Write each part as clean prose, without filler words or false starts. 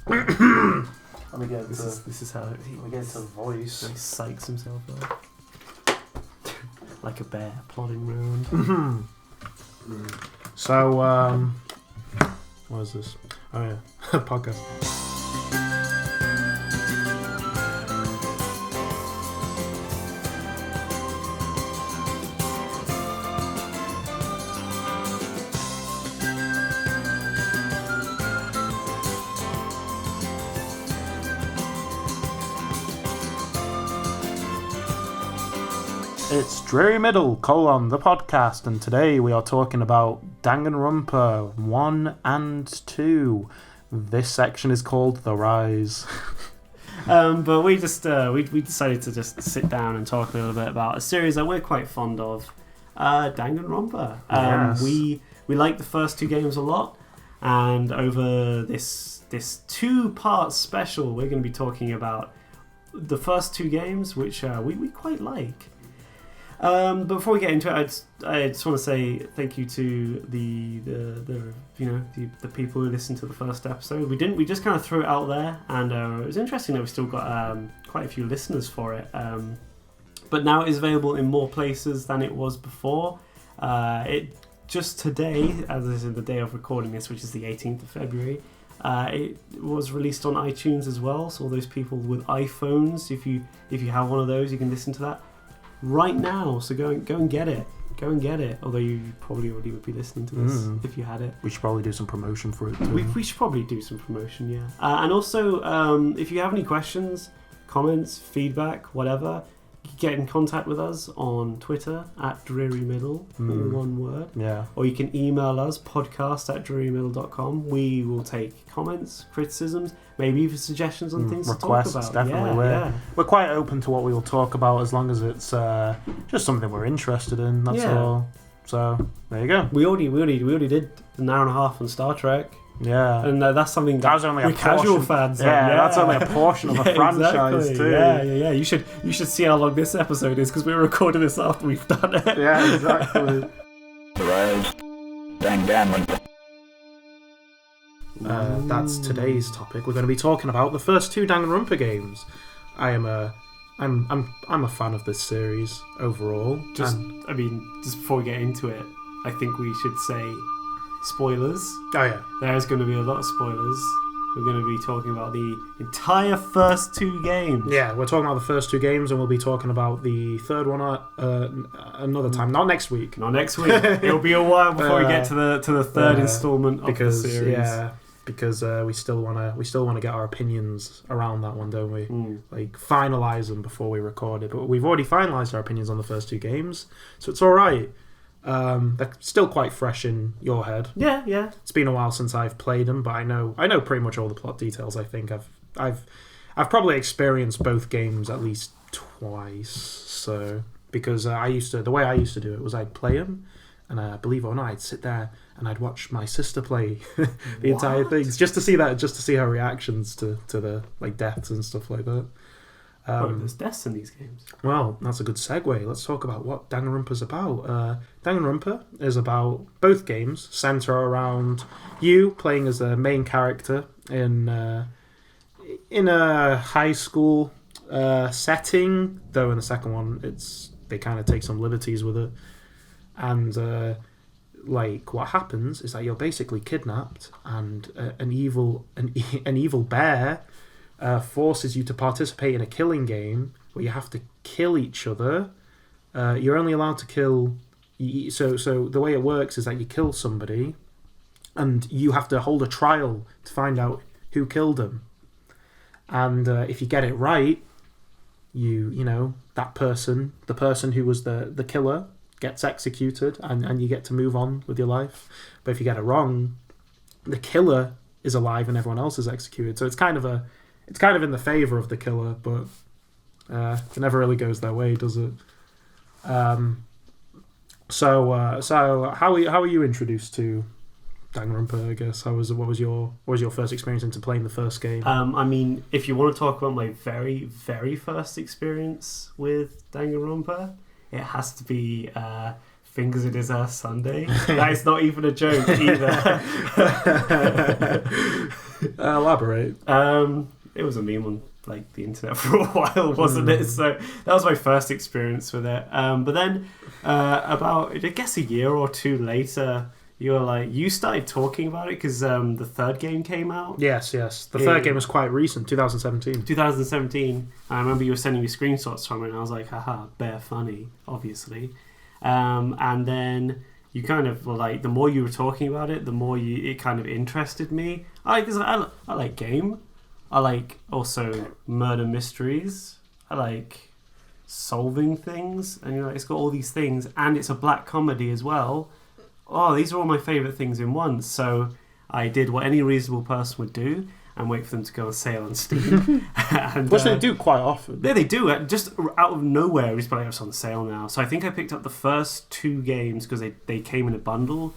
Let me get This is how he gets a voice. He psychs himself up. Like a bear plodding round. So, what is this? Oh yeah, podcast. It's Dreary Middle, the podcast, and today we are talking about Danganronpa 1 and 2. This section is called The Rise. But we just we decided to just sit down and talk a little bit about a series that we're quite fond of, Danganronpa. Yes. We like the first two games a lot, and over this two-part special, we're going to be talking about the first two games, which we quite like. But before we get into it, I just want to say thank you to the people who listened to the first episode. We just kind of threw it out there, and it was interesting that we still got quite a few listeners for it. But now it is available in more places than it was before. It just today, as is in the day of recording this, which is the 18th of February, it was released on iTunes as well. So all those people with iPhones, if you have one of those, you can listen to that right now. So go and get it. Although you probably already would be listening to this if you had it. We should probably do some promotion for it too. We should probably do some promotion, yeah. And also, if you have any questions, comments, feedback, whatever, you can get in contact with us on Twitter at Dreary Middle, all one word. Yeah. Or you can email us, podcast@drearymiddle.com. We will take comments, criticisms, maybe even suggestions on things requests, to talk about. Definitely. Yeah. We're quite open to what we will talk about as long as it's just something we're interested in. That's all. So there you go. We already did an hour and a half on Star Trek. Yeah, and that's something that was only we're a casual fans. Yeah, that's only a portion of the franchise exactly. too. Yeah. You should see how long this episode is because we're recording this after we've done it. Yeah, exactly. The Rise, Danganronpa. That's today's topic. We're going to be talking about the first two Danganronpa games. I'm a fan of this series overall. Just before we get into it, I think we should say spoilers. Oh yeah. There's going to be a lot of spoilers. We're going to be talking about the entire first two games. Yeah, we're talking about the first two games, and we'll be talking about the third one another time. Not next week. It'll be a while before we get to the third installment of the series. Yeah, because we still want to get our opinions around that one, don't we? Like finalize them before we record it. But we've already finalized our opinions on the first two games, so it's all right. They're still quite fresh in your head. Yeah. It's been a while since I've played them, but I know pretty much all the plot details. I think I've probably experienced both games at least twice. So because the way I used to do it was I'd play them, and believe it or not, I'd sit there and I'd watch my sister play the entire things just to see her reactions to the like deaths and stuff like that. There's deaths in these games. Well, that's a good segue. Let's talk about what Danganronpa's about. Danganronpa is about both games center around you playing as the main character in a high school setting. Though in the second one, they kind of take some liberties with it, and like what happens is that you're basically kidnapped, and an evil bear forces you to participate in a killing game where you have to kill each other. You're only allowed to kill. So the way it works is that you kill somebody, and you have to hold a trial to find out who killed them. And if you get it right, that person, the person who was the killer, gets executed, and you get to move on with your life. But if you get it wrong, the killer is alive and everyone else is executed. So it's kind of in the favour of the killer, but it never really goes their way, does it? So how are you introduced to Danganronpa? I guess what was your first experience into playing the first game? I mean, if you want to talk about my very very first experience with Danganronpa, it has to be Fingers in His Ass Sunday. That is not even a joke either. Elaborate. It was a meme on like the internet for a while, wasn't it? So that was my first experience with it. But then about, I guess, a year or two later, you started talking about it because the third game came out. Yes. The third game was quite recent, 2017. 2017. I remember you were sending me screenshots from it, and I was like, haha, bare funny, obviously. And then you kind of were like, the more you were talking about it, the more it kind of interested me. I like game. I like also murder mysteries. I like solving things, and it's got all these things, and it's a black comedy as well. Oh, these are all my favourite things in one. So I did what any reasonable person would do and wait for them to go on sale on Steam. Which they do quite often. Yeah, they do. Just out of nowhere, it's on sale now. So I think I picked up the first two games because they came in a bundle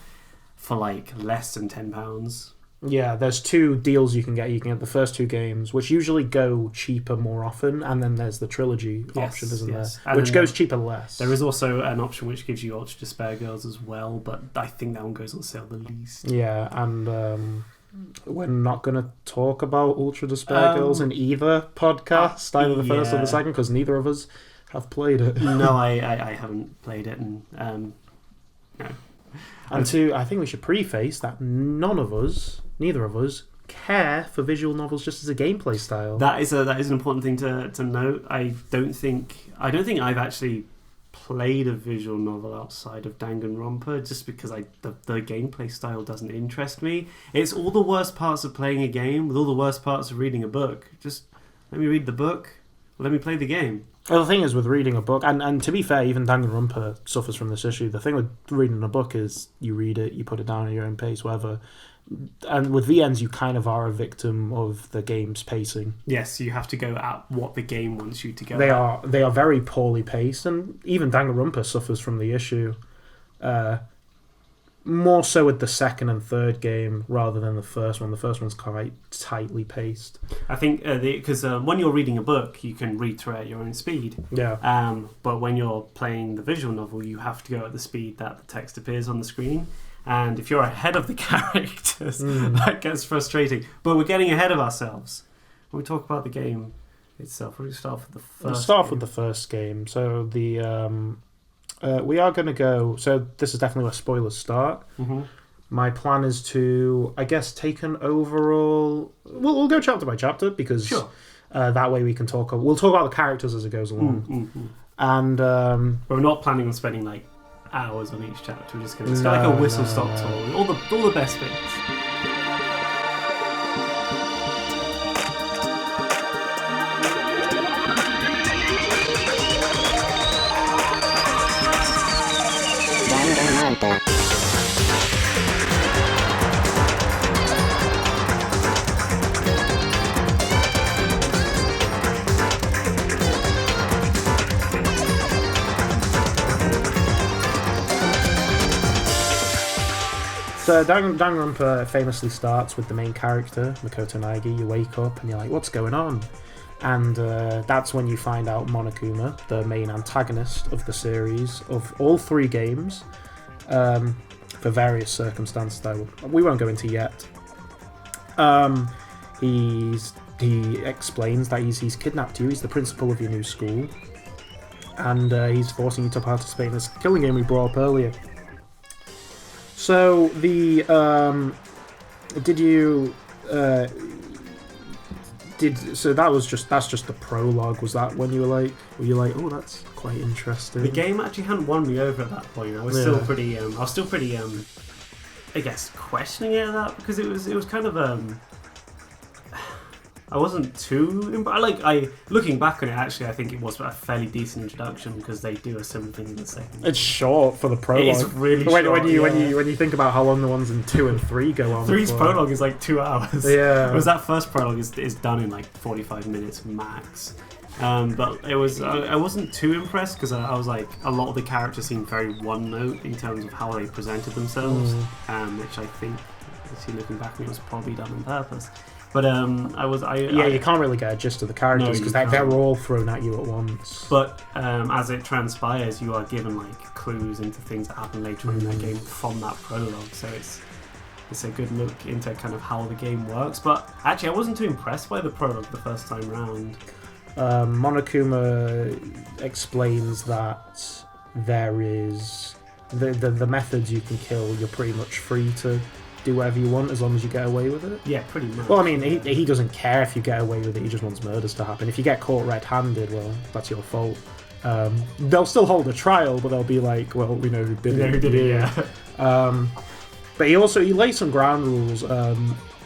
for like less than £10. Yeah, there's two deals you can get. You can get the first two games, which usually go cheaper more often, and then there's the trilogy option, isn't there? And which goes cheaper less. There is also an option which gives you Ultra Despair Girls as well, but I think that one goes on sale the least. Yeah, and we're not going to talk about Ultra Despair Girls in either podcast, either the first or the second, because neither of us have played it. No, I haven't played it, and no. And I think we should preface that neither of us, care for visual novels just as a gameplay style. That is an important thing to note. I don't think I've actually played a visual novel outside of Danganronpa, just because the gameplay style doesn't interest me. It's all the worst parts of playing a game with all the worst parts of reading a book. Just let me read the book, let me play the game. Well, the thing is with reading a book, and to be fair, even Danganronpa suffers from this issue. The thing with reading a book is you read it, you put it down at your own pace, whatever. And with VNs, you kind of are a victim of the game's pacing. Yes, you have to go at what the game wants you to go at. They are very poorly paced, and even Danganronpa suffers from the issue. More so with the second and third game rather than the first one. The first one's quite tightly paced. I think because when you're reading a book, you can read through at your own speed. Yeah. But when you're playing the visual novel, you have to go at the speed that the text appears on the screen. And if you're ahead of the characters, that gets frustrating. But we're getting ahead of ourselves. When we talk about the game itself, we're going to start with the first. Let's start off with the first game. So we are going to go. So this is definitely where spoilers start. Mm-hmm. My plan is to, I guess, take an overall. We'll go chapter by chapter because sure. That way we can talk. We'll talk about the characters as it goes along. Mm-hmm. And we're not planning on spending like hours on each chapter. We're just going to start like a whistle stop tour. All the best bits. So Danganronpa famously starts with the main character, Makoto Naegi. You wake up and you're like, what's going on? And that's when you find out Monokuma, the main antagonist of the series, of all three games, for various circumstances that we won't go into yet. He explains that he's kidnapped you, he's the principal of your new school, and he's forcing you to participate in this killing game we brought up earlier. So that's just the prologue. Was that when you were like, oh, that's quite interesting? The game actually hadn't won me over at that point. I was still pretty I guess questioning it at that, because it was kind of I wasn't too looking back on it. Actually, I think it was a fairly decent introduction because they do a similar thing in the second. It's short for the prologue. It's really short. When you think about how long the ones in 2 and 3 go on. 3's prologue is like 2 hours. Yeah. Whereas that first prologue is done in like 45 minutes max. But it was I wasn't too impressed because I was like, a lot of the characters seemed very one note in terms of how they presented themselves, which I think, looking back, it was probably done on purpose. But you can't really get a gist of the characters because they're all thrown at you at once. But as it transpires, you are given like clues into things that happen later in that game from that prologue. So it's a good look into kind of how the game works. But actually, I wasn't too impressed by the prologue the first time round. Monokuma explains that there is the methods you can kill. You're pretty much free to do whatever you want as long as you get away with it. Yeah, pretty much. Well, I mean, he doesn't care if you get away with it. He just wants murders to happen. If you get caught red-handed, well, that's your fault. They'll still hold a trial, but they'll be like, well, we know who did it. Yeah. But he lays some ground rules.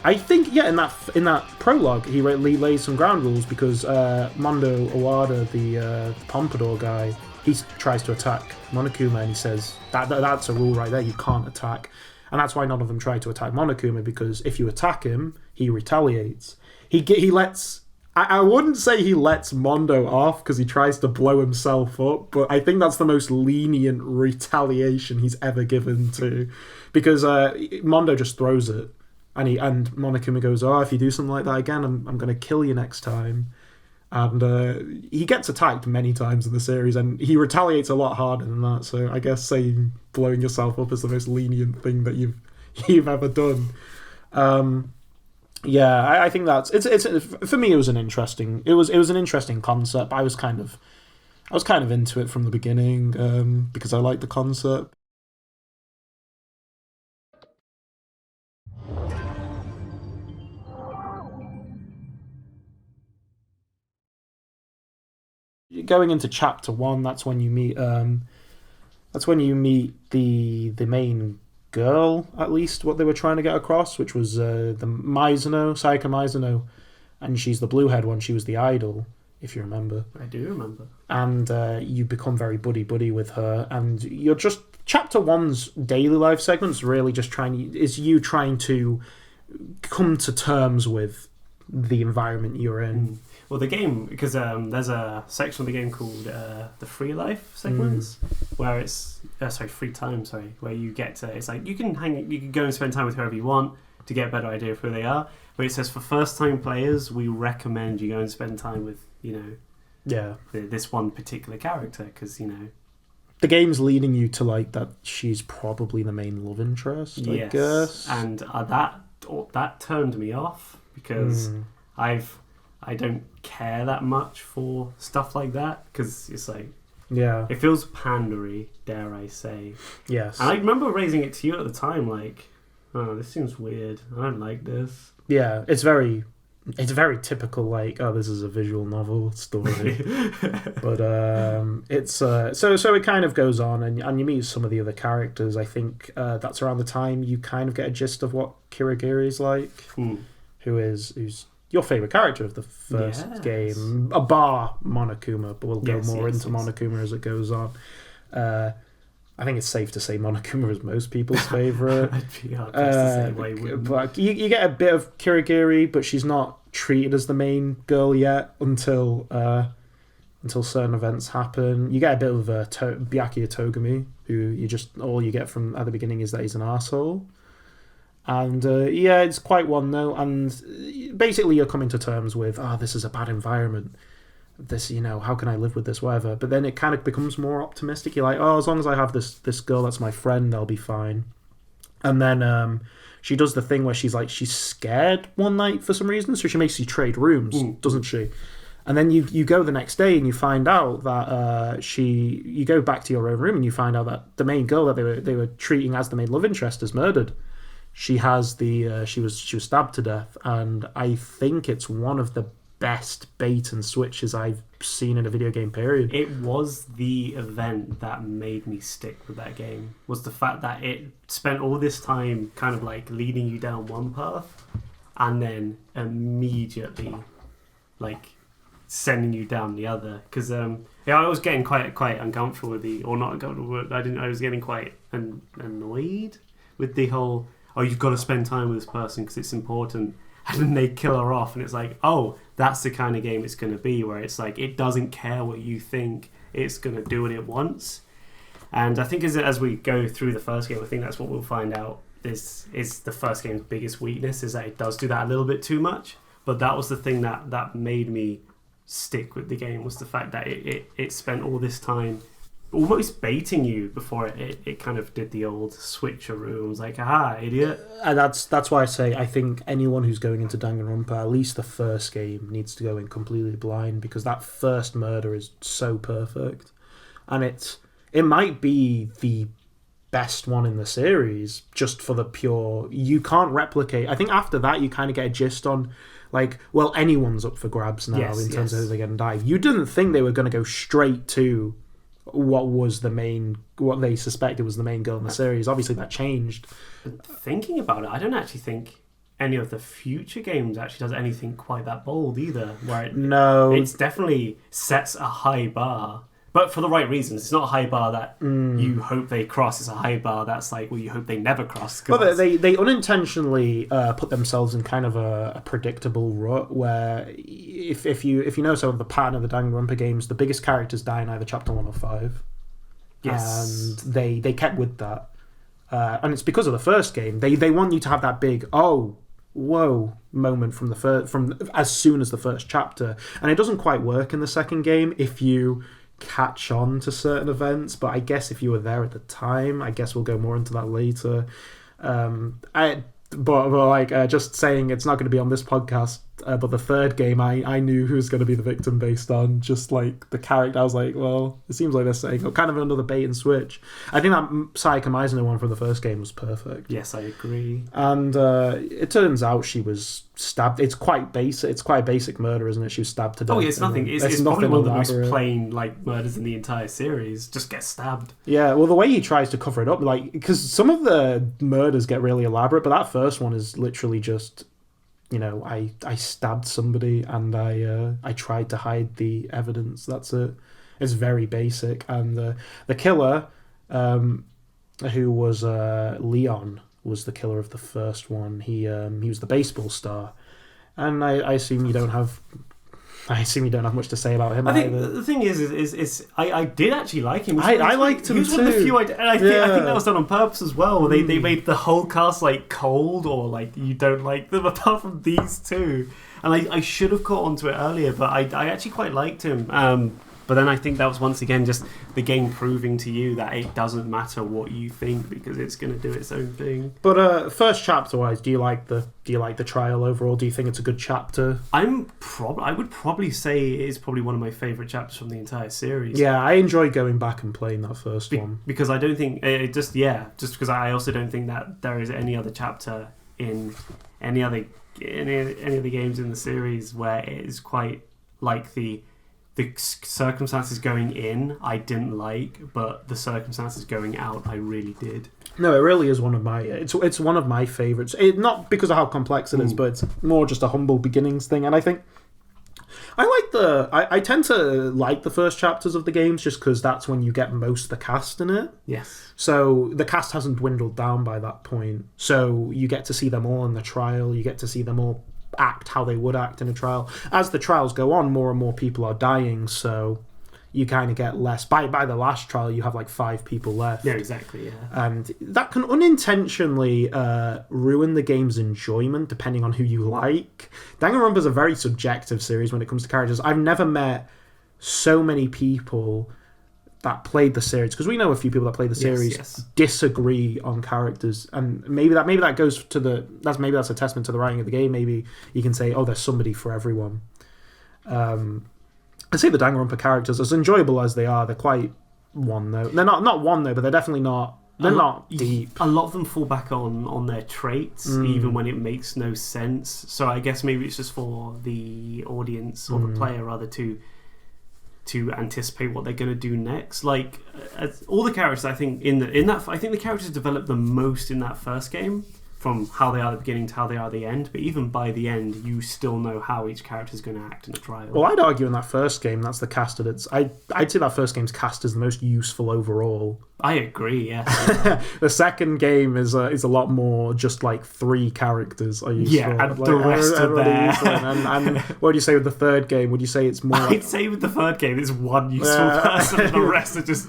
I think, yeah, in that prologue, he lays some ground rules because Mondo Owada, the Pompadour guy, he tries to attack Monokuma, and he says that's a rule right there. You can't attack, and that's why none of them try to attack Monokuma, because if you attack him, he retaliates. He lets. I wouldn't say he lets Mondo off because he tries to blow himself up, but I think that's the most lenient retaliation he's ever given to, because Mondo just throws it, and Monokuma goes, "Oh, if you do something like that again, I'm going to kill you next time." And he gets attacked many times in the series, and he retaliates a lot harder than that. So I guess saying blowing yourself up is the most lenient thing that you've ever done. Yeah, I think that's it's for me. It was an interesting concept. I was kind of into it from the beginning because I liked the concept. Going into chapter 1, that's when you meet the main girl, at least what they were trying to get across, which was the Sayaka Mizuno, and she's the blue-haired one. She was the idol, if you remember. I do remember. And you become very buddy with her, and you're just chapter 1's daily life segments really just trying to come to terms with the environment you're in. Well, the game, because there's a section of the game called the free life segments, where it's free time, where you get to, it's like you can go and spend time with whoever you want to get a better idea of who they are. But it says for first time players, we recommend you go and spend time with this one particular character, because the game's leading you to like that she's probably the main love interest. I guess, and that turned me off because I don't care that much for stuff like that, because it's like, it feels pandery, dare I say. Yes. And I remember raising it to you at the time, like, oh, this seems weird. I don't like this. Yeah, it's very typical, like, oh, this is a visual novel story. But it's so it kind of goes on, and you meet some of the other characters. I think that's around the time you kind of get a gist of what Kirigiri's like, who's your favourite character of the first game, a bar Monokuma, but we'll go more into Monokuma as it goes on. I think it's safe to say Monokuma is most people's favourite. I'd be hard to say why you wouldn't. But you get a bit of Kirigiri, but she's not treated as the main girl yet until certain events happen. You get a bit of Byakuya Togami, who all you get from at the beginning is that he's an arsehole. And it's quite one note, and basically you're coming to terms with, this is a bad environment. This, how can I live with this, whatever. But then it kind of becomes more optimistic. You're like, as long as I have this girl that's my friend, I'll be fine. And then she does the thing where she's scared one night for some reason, so she makes you trade rooms, doesn't she? And then you go the next day and you find out that you go back to your own room and you find out that the main girl that they were treating as the main love interest is murdered. She has she was stabbed to death, and I think it's one of the best bait and switches I've seen in a video game period. It was the event that made me stick with that game, was the fact that it spent all this time kind of like leading you down one path and then immediately like sending you down the other. Because I was getting quite uncomfortable with I was getting quite annoyed with the whole, you've got to spend time with this person because it's important, and then they kill her off, and it's like, that's the kind of game it's going to be, where it's like it doesn't care what you think, it's going to do what it wants. And I think as we go through the first game, I think that's what we'll find out is the first game's biggest weakness, is that it does do that a little bit too much. But that was the thing that made me stick with the game, was the fact that it spent all this time almost baiting you before it kind of did the old switcheroo. It was like, aha, idiot. And that's why I say I think anyone who's going into Danganronpa, at least the first game, needs to go in completely blind, because that first murder is so perfect, and it might be the best one in the series, just for the pure, you can't replicate. I think after that you kind of get a gist on, like, well, anyone's up for grabs now in terms of who they're going to dive. You didn't think they were going to go straight to what they suspected was the main girl in the series. Obviously that changed. Thinking about it, I don't actually think any of the future games actually does anything quite that bold either, where it's definitely sets a high bar, but for the right reasons. It's not a high bar that you hope they cross. It's a high bar that's like, well, you hope they never cross. Well, they unintentionally put themselves in kind of a predictable rut where if you know some of the pattern of the Danganronpa games, the biggest characters die in either chapter 1 or 5. Yes. And they kept with that. And it's because of the first game. They want you to have that big, oh, whoa moment from as soon as the first chapter. And it doesn't quite work in the second game if you catch on to certain events, but I guess if you were there at the time, I guess we'll go more into that later. Just saying, it's not going to be on this podcast, but the third game, I knew who was going to be the victim based on just like the character. I was like, well, it seems like they're saying kind of another bait and switch. I think that Sayaka Meisner one from the first game was perfect. Yes, I agree. And it turns out she was stabbed. It's quite basic. It's quite a basic murder, isn't it? She was stabbed to death. Oh, yeah, it's nothing. It's probably one of the most plain like murders in the entire series. Just get stabbed. Yeah, well, the way he tries to cover it up, like, because some of the murders get really elaborate, but that first one is literally just, you know, I stabbed somebody and I tried to hide the evidence. That's it. It's very basic. And the killer, who was Leon, was the killer of the first one. He was the baseball star, and I assume you don't have much to say about him. I think either. the thing is I did actually like him. I liked him too. He was one of the few, and I think that was done on purpose as well. They made the whole cast like cold, or like you don't like them apart from these two. And I should have caught onto it earlier, but I actually quite liked him. But then I think that was once again just the game proving to you that it doesn't matter what you think, because it's going to do its own thing. But first chapter wise, do you like the trial overall? Do you think it's a good chapter? I would probably say it is probably one of my favourite chapters from the entire series. Yeah, I enjoy going back and playing that first one, because I don't think just because I also don't think that there is any other chapter in any other games in the series where it is quite like the circumstances going in I didn't like, but the circumstances going out I really did. No, it really is one of my. It's one of my favourites. Not because of how complex it is, but it's more just a humble beginnings thing. And I think I tend to like the first chapters of the games just because that's when you get most of the cast in it. Yes. So the cast hasn't dwindled down by that point. So you get to see them all in the trial. You get to see them all act how they would act in a trial. As the trials go on, more and more people are dying, so you kind of get less. By the last trial, you have like 5 people left. Yeah, exactly, yeah. And that can unintentionally ruin the game's enjoyment, depending on who you like. Danganronpa is a very subjective series when it comes to characters. I've never met so many people that played the series, because we know a few people that played the series disagree on characters, and maybe that goes to that's a testament to the writing of the game. Maybe you can say, oh, there's somebody for everyone. I'd say the Danganronpa characters, as enjoyable as they are, they're quite one note. They're not one note, but they're definitely not. They're not deep. A lot of them fall back on their traits, even when it makes no sense. So I guess maybe it's just for the audience or the player rather to anticipate what they're going to do next. Like all the characters, I think I think the characters develop the most in that first game, from how they are at the beginning to how they are at the end. But even by the end, you still know how each character is going to act in the trial. Well, I'd argue in that first game, that's the cast that's. I'd say that first game's cast is the most useful overall. I agree, yeah. The second game is a lot more just like 3 characters are useful. Yeah, and the rest are there. And what do you say with the third game? Would you say it's more... I'd say with the third game, it's one useful person and the rest are just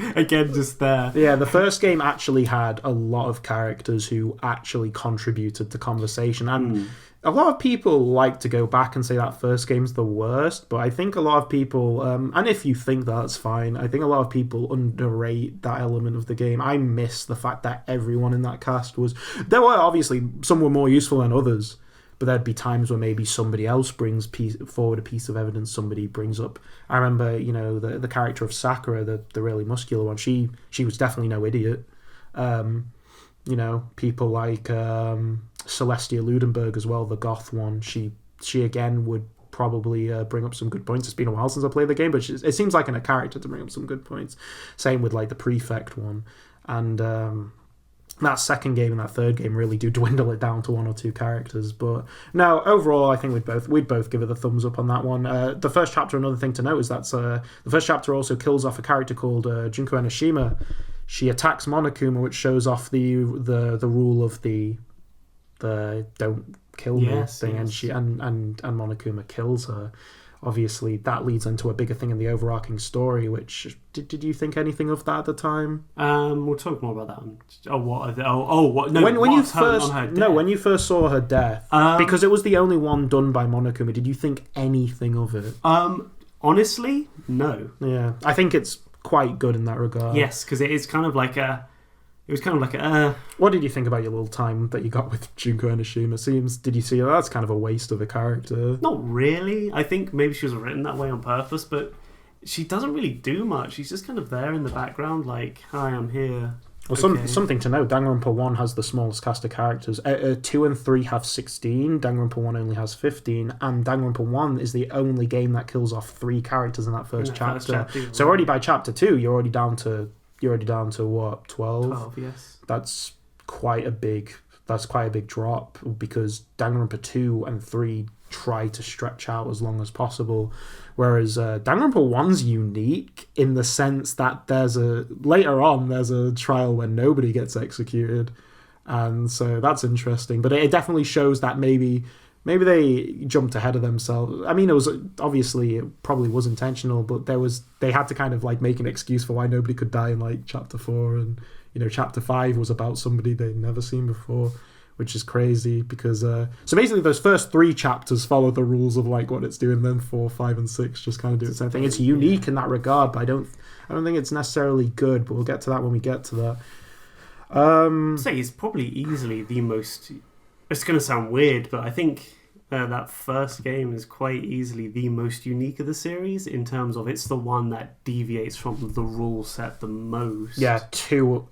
there. Yeah, the first game actually had a lot of characters who actually contributed to conversation. And a lot of people like to go back and say that first game's the worst, but I think a lot of people, and if you think that's fine, I think a lot of people underrate that element of the game. I miss the fact that everyone in that cast was... There were obviously, some were more useful than others, but there'd be times where maybe somebody else brings forward a piece of evidence somebody brings up. I remember, the character of Sakura, the really muscular one, she was definitely no idiot. People like Celestia Ludenberg as well, the goth one. She again would probably bring up some good points. It's been a while since I played the game, but it seems like in a character to bring up some good points. Same with like the prefect one, and that second game and that third game really do dwindle it down to one or two characters. But no, overall, I think we'd both give it a thumbs up on that one. The first chapter, another thing to note is that the first chapter also kills off a character called Junko Enoshima. She attacks Monokuma, which shows off the rule of the don't kill me thing, yes. and Monokuma kills her. Obviously, that leads into a bigger thing in the overarching story. Which did you think anything of that at the time? We'll talk more about that. What? No, when you first saw her death, because it was the only one done by Monokuma. Did you think anything of it? Honestly, no. Yeah, I think it's quite good in that regard. Yes, because it is kind of like a... It was kind of like a... What did you think about your little time that you got with Junko Enoshima? Did you see that's kind of a waste of a character? Not really. I think maybe she was written that way on purpose, but she doesn't really do much. She's just kind of there in the background, like, hi, I'm here. Well, okay. Something to note, Danganronpa 1 has the smallest cast of characters. 2 and 3 have 16, Danganronpa 1 only has 15, and Danganronpa 1 is the only game that kills off 3 characters in that first chapter. So already by chapter 2, you're already down to what, 12? 12, yes. That's quite a big drop, because Danganronpa 2 and 3 try to stretch out as long as possible, whereas Danganronpa 1's unique in the sense that later on there's a trial where nobody gets executed, and so that's interesting. But it definitely shows that maybe they jumped ahead of themselves. I mean, it probably was intentional, but they had to kind of like make an excuse for why nobody could die in like chapter 4, and chapter 5 was about somebody they'd never seen before, which is crazy because so basically those first 3 chapters follow the rules of like what it's doing, then 4, 5, and 6 just kind of do its own thing. It's unique in that regard, but I don't think it's necessarily good, but we'll get to that when we get to that. I'd say it's probably easily the most... It's going to sound weird, but I think that first game is quite easily the most unique of the series in terms of it's the one that deviates from the rule set the most. Yeah, 2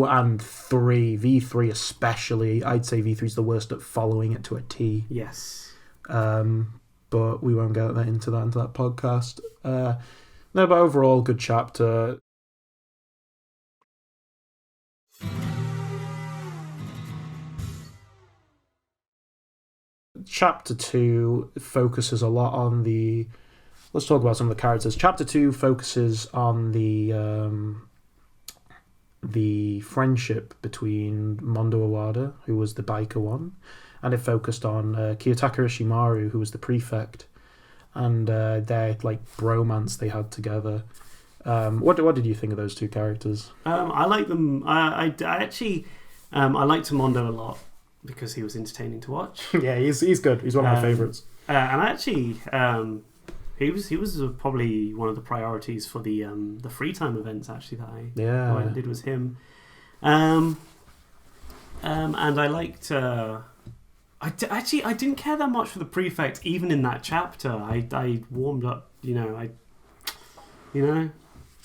and 3, V3 especially. I'd say V3 is the worst at following it to a T. Yes. But we won't get into that podcast. No, but overall, good chapter. Chapter 2 focuses a lot on the... Let's talk about some of the characters. Chapter 2 focuses on the friendship between Mondo Awada, who was the biker one, and it focused on Kiyotaka Ishimaru, who was the prefect, and their like bromance they had together. What did you think of those 2 characters? I like them. I actually I liked Mondo a lot, because he was entertaining to watch. Yeah, he's good. He's one of my favourites. And actually, he was probably one of the priorities for the free time events. Actually, that I did was him. And I liked. I didn't care that much for the prefect, even in that chapter. I warmed up.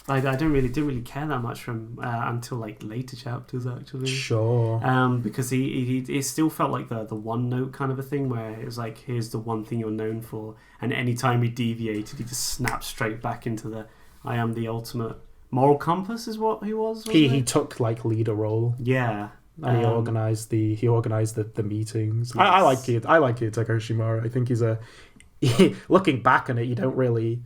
I didn't really care that much from until like later chapters actually. Sure. Because he still felt like the one note kind of a thing where it was like, here's the one thing you're known for, and any time he deviated, he just snapped straight back into the I am the ultimate moral compass is what he was. He took like leader role. Yeah. And he organised the meetings. Yes. I like Kiyotaka Ishimaru. I think he's looking back on it, you don't really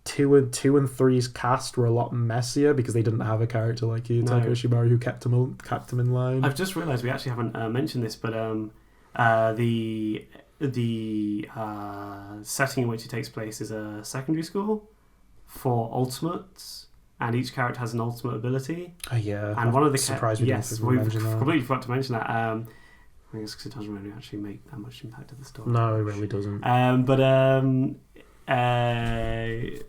2 and 3's cast were a lot messier because they didn't have a character like Kiyotaka Ishimaru who kept him in line. I've just realised we actually haven't mentioned this, but the setting in which it takes place is a secondary school for ultimates, and each character has an ultimate ability. Oh yeah, and one of the surprised we didn't mention that. Completely forgot to mention that. I guess because it doesn't really actually make that much impact to the story. No, it really doesn't.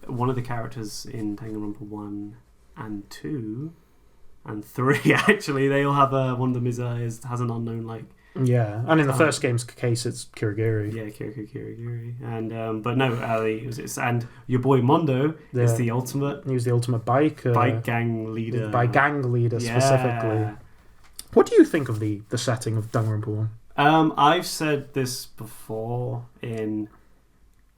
One of the characters in Danganronpa 1 and 2 and 3, actually, they all have one of them has an unknown, like... Yeah, and in the first game's case, it's Kirigiri. Yeah, Kirigiri. And, but no, and your boy Mondo is the ultimate... He was the ultimate bike gang leader. Gang leader, specifically. What do you think of the setting of Danganronpa 1? I've said this before in...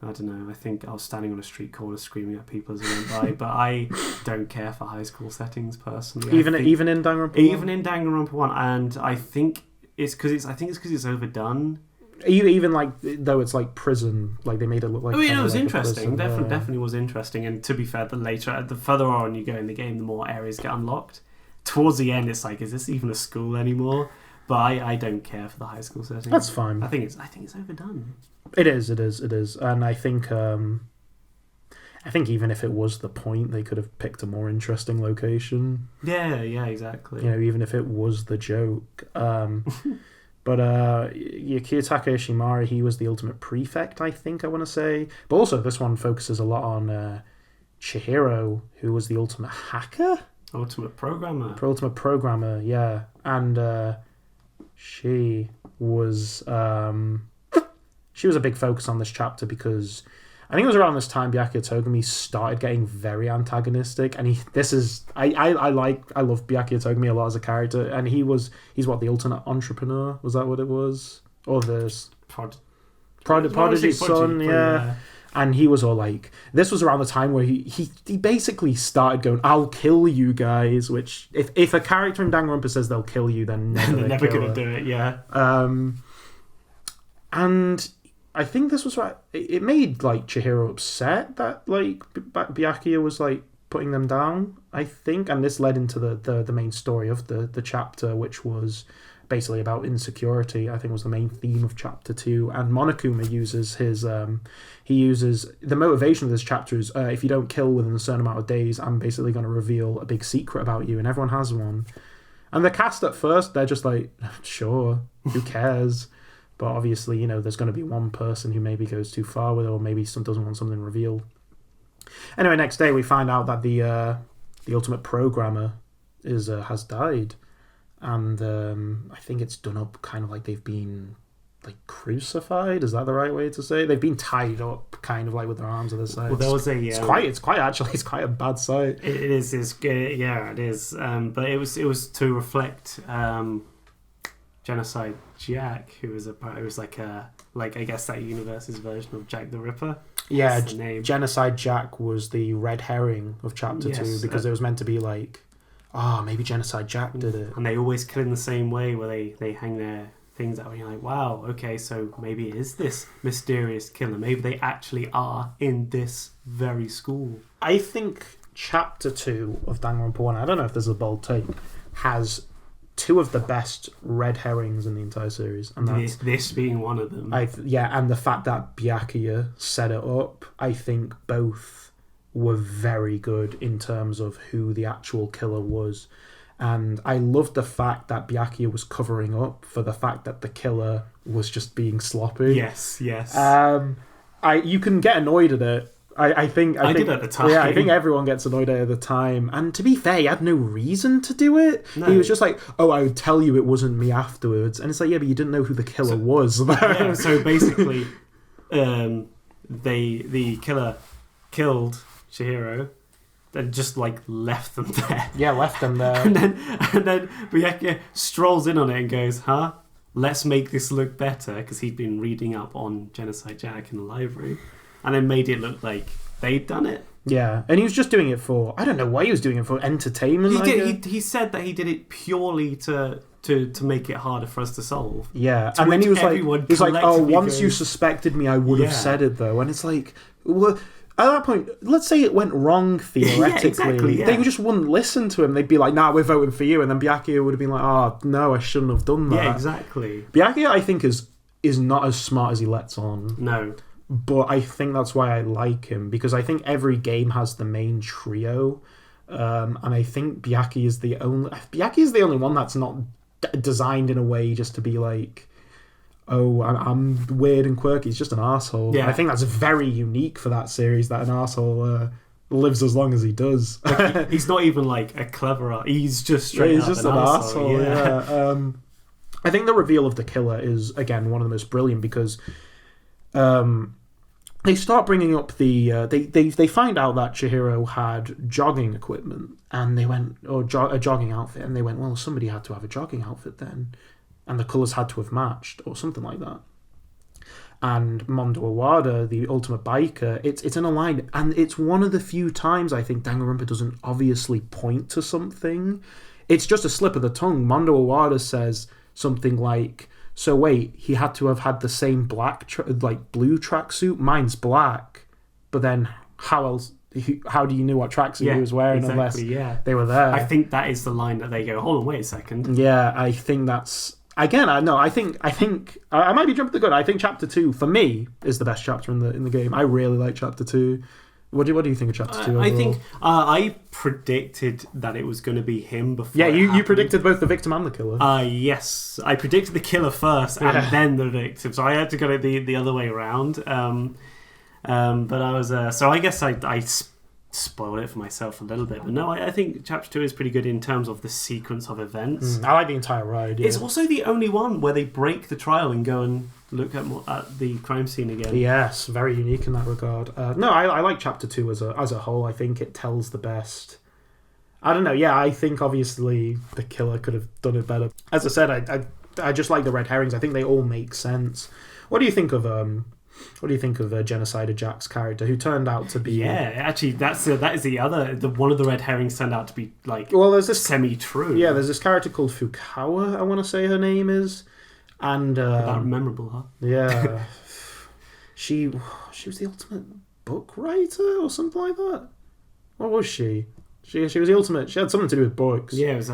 I don't know, I think I was standing on a street corner screaming at people as I went by, but I don't care for high school settings, personally. Even in Danganronpa 1? Even in Danganronpa 1, and I think it's because it's overdone. Even like, though it's like prison, like they made it look like... I mean, it was like interesting, definitely was interesting, and to be fair, the further on you go in the game, the more areas get unlocked. Towards the end, it's like, is this even a school anymore? But I don't care for the high school setting. That's fine. I think it's overdone. It is, and I think even if it was the point, they could have picked a more interesting location. Yeah, exactly. Even if it was the joke. But Kiyotaka Ishimari, he was the ultimate prefect, I think I want to say. But also, this one focuses a lot on Chihiro, who was the ultimate hacker. Ultimate programmer, yeah, and she was a big focus on this chapter because I think it was around this time Byakuya Togami started getting very antagonistic, and I love Byakuya Togami a lot as a character, and he's what, the ultimate entrepreneur, was that what it was, or this prodigy son, yeah. And he was all like, this was around the time where he basically started going, I'll kill you guys, which if a character in Danganronpa says they'll kill you, then they're never going to do it, yeah. And I think this was right. It made like Chihiro upset that like Byakuya was like putting them down, I think, and this led into the main story of the chapter, which was basically about insecurity. I think was the main theme of chapter 2, and Monokuma uses the motivation of this chapter is if you don't kill within a certain amount of days, I'm basically going to reveal a big secret about you, and everyone has one. And the cast at first, they're just like, sure, who cares? But obviously, there's going to be one person who maybe goes too far with it, or maybe doesn't want something revealed. Anyway, next day we find out that the ultimate programmer has died, and I think it's done up kind of like they've been like crucified. Is that the right way to say it? They've been tied up, kind of like with their arms at the sides. Well, there was it's quite a bad sight. It is. Yeah, it is. But it was to reflect Genocide Jack, who was like I guess that universe's version of Jack the Ripper. Yeah, Genocide Jack was the red herring of chapter 2 because it was meant to be like, maybe Genocide Jack did it. And they always kill in the same way, where they hang their things out and you're like, wow, okay, so maybe it is this mysterious killer. Maybe they actually are in this very school. I think chapter 2 of Danganronpa 1, I don't know if this is a bold take, has two of the best red herrings in the entire series, and that's this being one of them. And the fact that Byakuya set it up, I think both were very good in terms of who the actual killer was. And I loved the fact that Byakuya was covering up for the fact that the killer was just being sloppy. Yes. You can get annoyed at it. I think did at the time. Yeah, I think everyone gets annoyed at it at the time. And to be fair, he had no reason to do it. No. He was just like, I would tell you it wasn't me afterwards. And it's like, yeah, but you didn't know who the killer was. Yeah, so basically, the killer killed Chihiro, then just like left them there. Yeah, left them there. and then Byakuya strolls in on it and goes, let's make this look better, because he'd been reading up on Genocide Jack in the library. And then made it look like they'd done it. Yeah, and he was just doing it for, I don't know why he was doing it for, entertainment. He said that he did it purely to make it harder for us to solve. Yeah, and then he was like, once you suspected me, I would have said it though. And it's like, well, at that point, let's say it went wrong theoretically. Exactly. They just wouldn't listen to him. They'd be like, nah, we're voting for you. And then Byakuya would have been like, no, I shouldn't have done that. Yeah, exactly. Byakuya, I think, is not as smart as he lets on. No. But I think that's why I like him, because I think every game has the main trio, and I think Byakuya is the only one that's not designed in a way just to be like, oh, I'm weird and quirky. He's just an arsehole. Yeah. I think that's very unique for that series, that an arsehole lives as long as he does. Like, he's not even like a clever. He's just straight he's up just an an arsehole. arsehole. I think the reveal of the killer is, again, one of the most brilliant because they start bringing up the... They find out that Chihiro had jogging equipment, and they went... Or a jogging outfit, and they went, well, somebody had to have a jogging outfit then, and the colours had to have matched, or something like that. And Mondo Awada, the ultimate biker, it's in a line, and it's one of the few times I think Danganronpa doesn't obviously point to something. It's just a slip of the tongue. Mondo Awada says something like, so wait, he had to have had the same blue tracksuit? Mine's black. But then how do you know what tracksuit he was wearing unless they were there? I think that is the line that they go, hold on, wait a second. Yeah, I think that's... Again, I think I might be jumping the gun. I think Chapter 2, for me, is the best chapter in the game. I really like Chapter 2. What do you think of Chapter 2 overall? I think I predicted that it was going to be him before. Yeah, you predicted both the victim and the killer. Yes, I predicted the killer first and then the victim, so I had to go the other way around. But I was so I guess I spoiled it for myself a little bit. But no, I think Chapter 2 is pretty good in terms of the sequence of events. I like the entire ride. Yeah. It's also the only one where they break the trial and go and look at the crime scene again. Yes, very unique in that regard. No, I like Chapter 2 as a whole. I think it tells the best. I don't know. Yeah, I think obviously the killer could have done it better. As I said, I just like the red herrings. I think they all make sense. What do you think of Genocider Jack's character, who turned out to be... Yeah, actually, that is the other... one of the red herrings turned out to be, there's this semi-true. Yeah, there's this character called Fukawa, I want to say her name is. And... That memorable, huh? Yeah. she was the ultimate book writer or something like that? What was she? She was the ultimate... She had something to do with books. Yeah, it was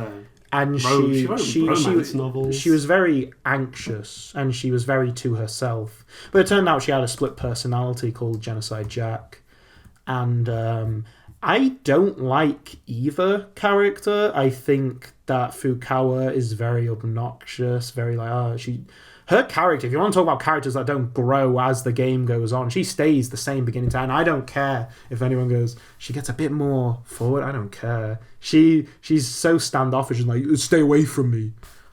and she wrote novels. She was very anxious and she was very to herself. But it turned out she had a split personality called Genocide Jack. And I don't like either character. I think that Fukawa is very obnoxious, very her character, if you want to talk about characters that don't grow as the game goes on, she stays the same beginning to end. I don't care if anyone goes, she gets a bit more forward. I don't care. She's so standoffish and like, stay away from me.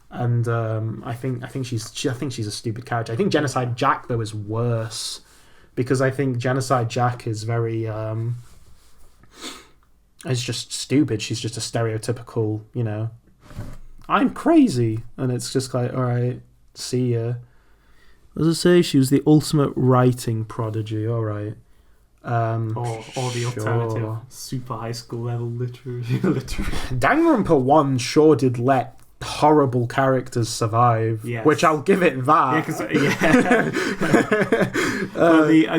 And I think she's a stupid character. I think Genocide Jack though is worse because I think Genocide Jack is very is just stupid. She's just a stereotypical, I'm crazy, and it's just like, all right. See ya. As I say, she was the ultimate writing prodigy. All right. Or the alternative super high school level literary. Danganronpa 1 sure did let horrible characters survive, yes. Which I'll give it that.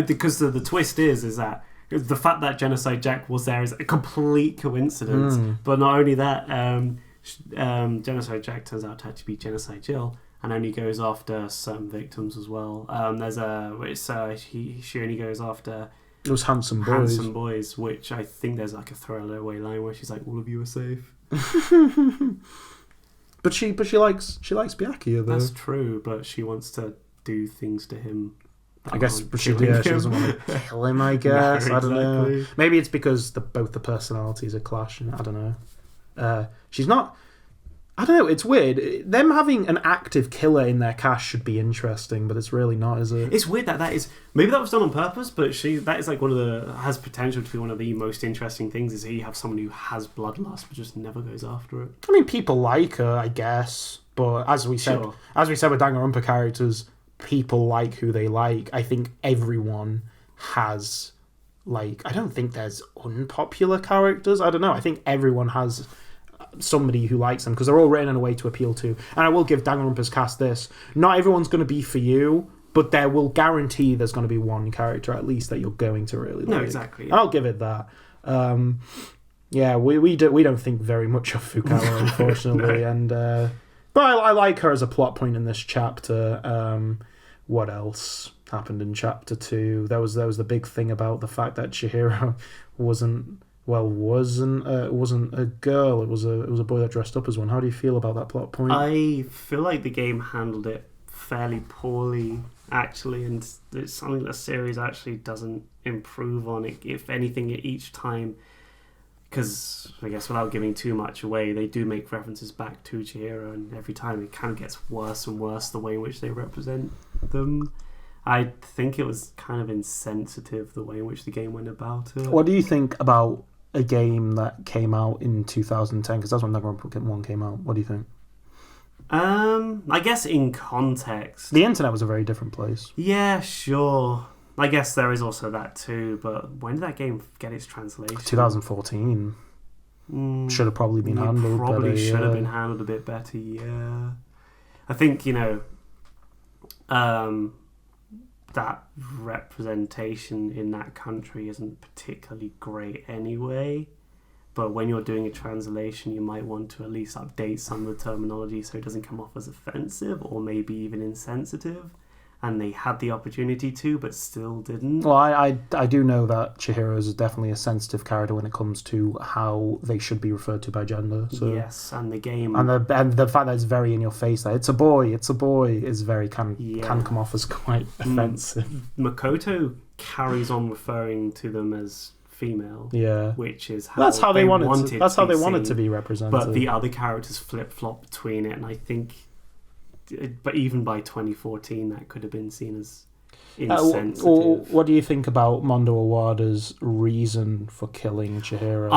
Because the twist is that the fact that Genocide Jack was there is a complete coincidence. But not only that, Genocide Jack turns out to actually be Genocide Jill. And only goes after certain victims as well. She only goes after those handsome boys, which I think there's like a throwaway line where she's like, "All of you are safe." but she likes Byakuya though. That's true, but she wants to do things to him. I guess she doesn't want to kill him. I guess No, I don't know. exactly. Maybe it's because both the personalities are clashing. I don't know. She's not. I don't know, it's weird. Them having an active killer in their cast should be interesting, but it's really not, is it? It's weird that is... Maybe that was done on purpose, but that is like has potential to be one of the most interesting things, is you have someone who has bloodlust but just never goes after it. I mean, people like her, I guess, but as we said with Danganronpa characters, people like who they like. I think everyone has, I don't think there's unpopular characters. I don't know. I think everyone has somebody who likes them because they're all written in a way to appeal to. And I will give Danganronpa's cast this: not everyone's going to be for you, but there will guarantee there's going to be one character at least that you're going to really like. No, exactly. I'll give it that. We don't think very much of Fukawa, unfortunately, no. And but I like her as a plot point in this chapter. What else happened in chapter 2? There was the big thing about the fact that Chihiro wasn't a girl. It was a boy that dressed up as one. How do you feel about that plot point? I feel like the game handled it fairly poorly, actually, and it's something the series actually doesn't improve on. It, if anything, each time, because I guess without giving too much away, they do make references back to Chihiro, and every time it kind of gets worse and worse the way in which they represent them. I think it was kind of insensitive the way in which the game went about it. What do you think about a game that came out in 2010? Because that's when Danganronpa 1 came out. What do you think? I guess in context, The internet was a very different place. yeah, sure. I guess there is also that too, but when did that game get its translation? 2014. Should have probably been handled Probably better. should have been handled a bit better, yeah. I think, that representation in that country isn't particularly great anyway. But when you're doing a translation, you might want to at least update some of the terminology so it doesn't come off as offensive or maybe even insensitive. And they had the opportunity to, but still didn't. Well, I do know that Chihiro is definitely a sensitive character when it comes to how they should be referred to by gender. So. Yes, and the game... And the fact that it's very in your face, that it's a boy, is very can come off as quite offensive. Makoto carries on referring to them as female, which is how that's how they wanted to be represented. But the other characters flip-flop between it, and I think... But even by 2014, that could have been seen as insensitive. What do you think about Mondo Awada's reason for killing Chihiro?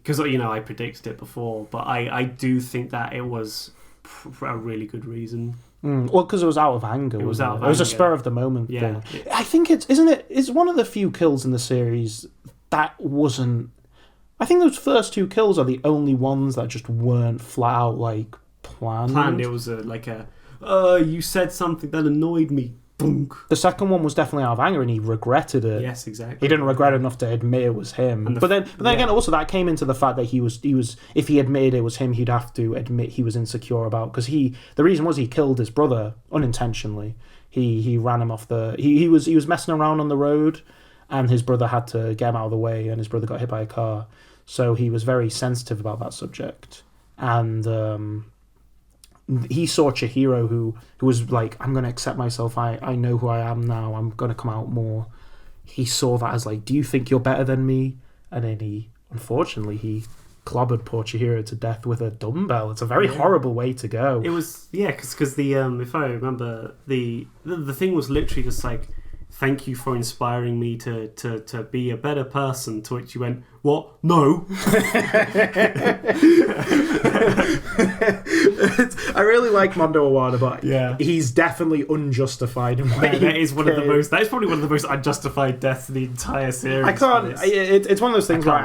Because I predicted it before, but I do think that it was a really good reason. Well, because it was out of anger. It was a spur of the moment thing. I think it's one of the few kills in the series that wasn't. I think those first two kills are the only ones that just weren't flat out like. Planned. It was you said something that annoyed me. Boom. The second one was definitely out of anger, and he regretted it. Yes, exactly. He didn't regret it enough to admit it was him. But then again, also that came into the fact that he was. If he admitted it was him, he'd have to admit he was insecure about because the reason was he killed his brother unintentionally. He ran him off the. He was messing around on the road, and his brother had to get him out of the way, and his brother got hit by a car. So he was very sensitive about that subject, and. He saw Chihiro who was like, I'm going to accept myself. I know who I am now. I'm going to come out more. He saw that as like, do you think you're better than me? And then he clobbered poor Chihiro to death with a dumbbell. It's a very horrible way to go. It was, because the if I remember, the thing was literally just like, thank you for inspiring me to be a better person, to which you went, what? No. I really like Mondo Awada, but he's definitely unjustified in way. That is probably one of the most unjustified deaths in the entire series. It's one of those things where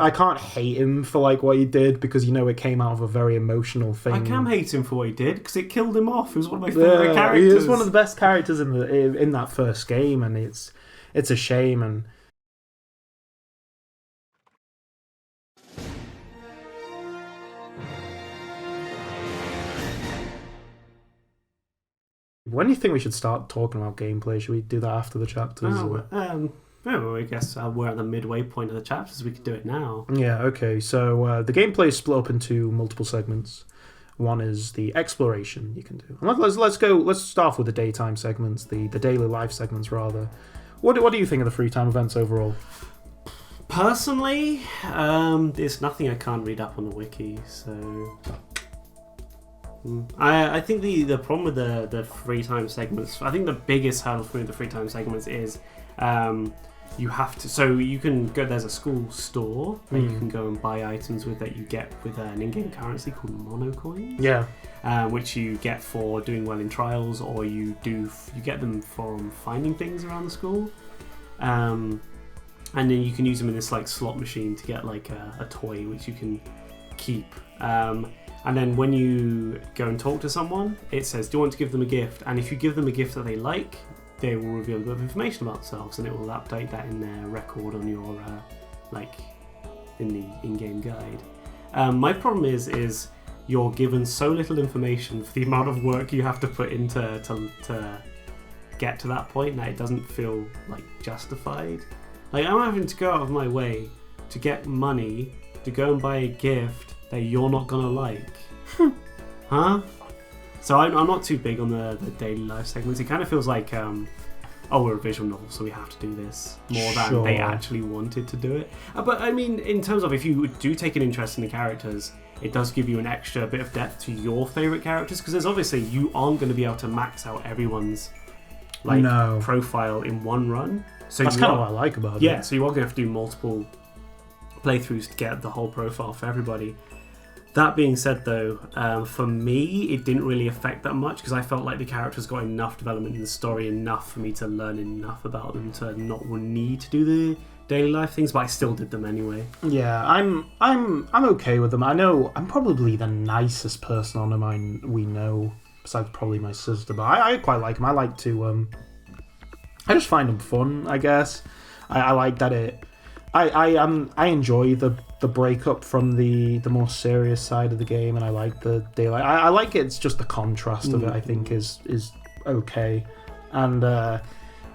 I can't hate him for like what he did because it came out of a very emotional thing. I can hate him for what he did because it killed him off. He was one of my favorite characters. He was one of the best characters in that first game, and it's a shame. And when do you think we should start talking about gameplay? Should we do that after the chapters? I guess we're at the midway point of the chapters. We could do it now. Yeah, okay. So the gameplay is split up into multiple segments. One is the exploration you can do. And let's start off with the daytime segments, the daily life segments rather. What do you think of the free time events overall? Personally, there's nothing I can't read up on the wiki, so... I think the problem with the free time segments, I think the biggest hurdle for the free time segments is you have to, so you can go, there's a school store where you can go and buy items with that you get with an in-game currency called monocoins. Yeah. Which you get for doing well in trials, or you get them from finding things around the school. And then you can use them in this like slot machine to get like a toy which you can keep. And then when you go and talk to someone, it says, do you want to give them a gift? And if you give them a gift that they like, they will reveal a bit of information about themselves, and it will update that in their record on your, in the in-game guide. My problem is you're given so little information for the amount of work you have to put into to get to that point that it doesn't feel, justified. I'm having to go out of my way to get money to go and buy a gift that you're not gonna like. Huh? So I'm not too big on the daily life segments. It kind of feels like, we're a visual novel, so we have to do this more than they actually wanted to do it. But I mean, in terms of if you do take an interest in the characters, it does give you an extra bit of depth to your favourite characters, because there's obviously, you aren't going to be able to max out everyone's profile in one run. So that's kind of what I like about it. Yeah, so you are going to have to do multiple playthroughs to get the whole profile for everybody. That being said, though, for me, it didn't really affect that much, because I felt like the characters got enough development in the story, enough for me to learn enough about them to not need to do the daily life things, but I still did them anyway. Yeah, I'm okay with them. I know I'm probably the nicest person on them we know, besides probably my sister, but I quite like them. I like to I just find them fun, I guess. I like that it. I enjoy the breakup from the more serious side of the game, and I like the daylight. I like it. It's just the contrast of it. I think is okay, and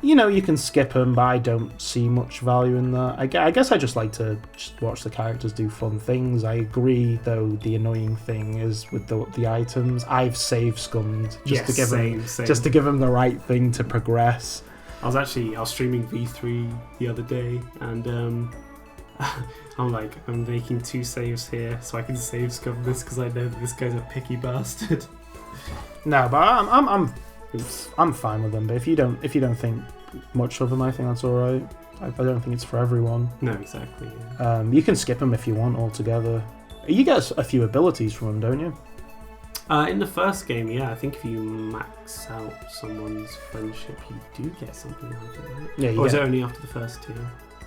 you can skip them, but I don't see much value in that. I guess I just like to just watch the characters do fun things. I agree, though. The annoying thing is with the items. I've save scummed just to give them the right thing to progress. I was streaming V3 the other day, and I'm making 2 saves here so I can save scum this, because I know that this guy's a picky bastard. No, but I'm fine with them. But if you don't think much of them, I think that's all right. I don't think it's for everyone. No, exactly. Yeah. You can skip them if you want altogether. You get a few abilities from them, don't you? In the first game, yeah, I think if you max out someone's friendship, you do get something out of it, right? Yeah, or is it only after the first 2?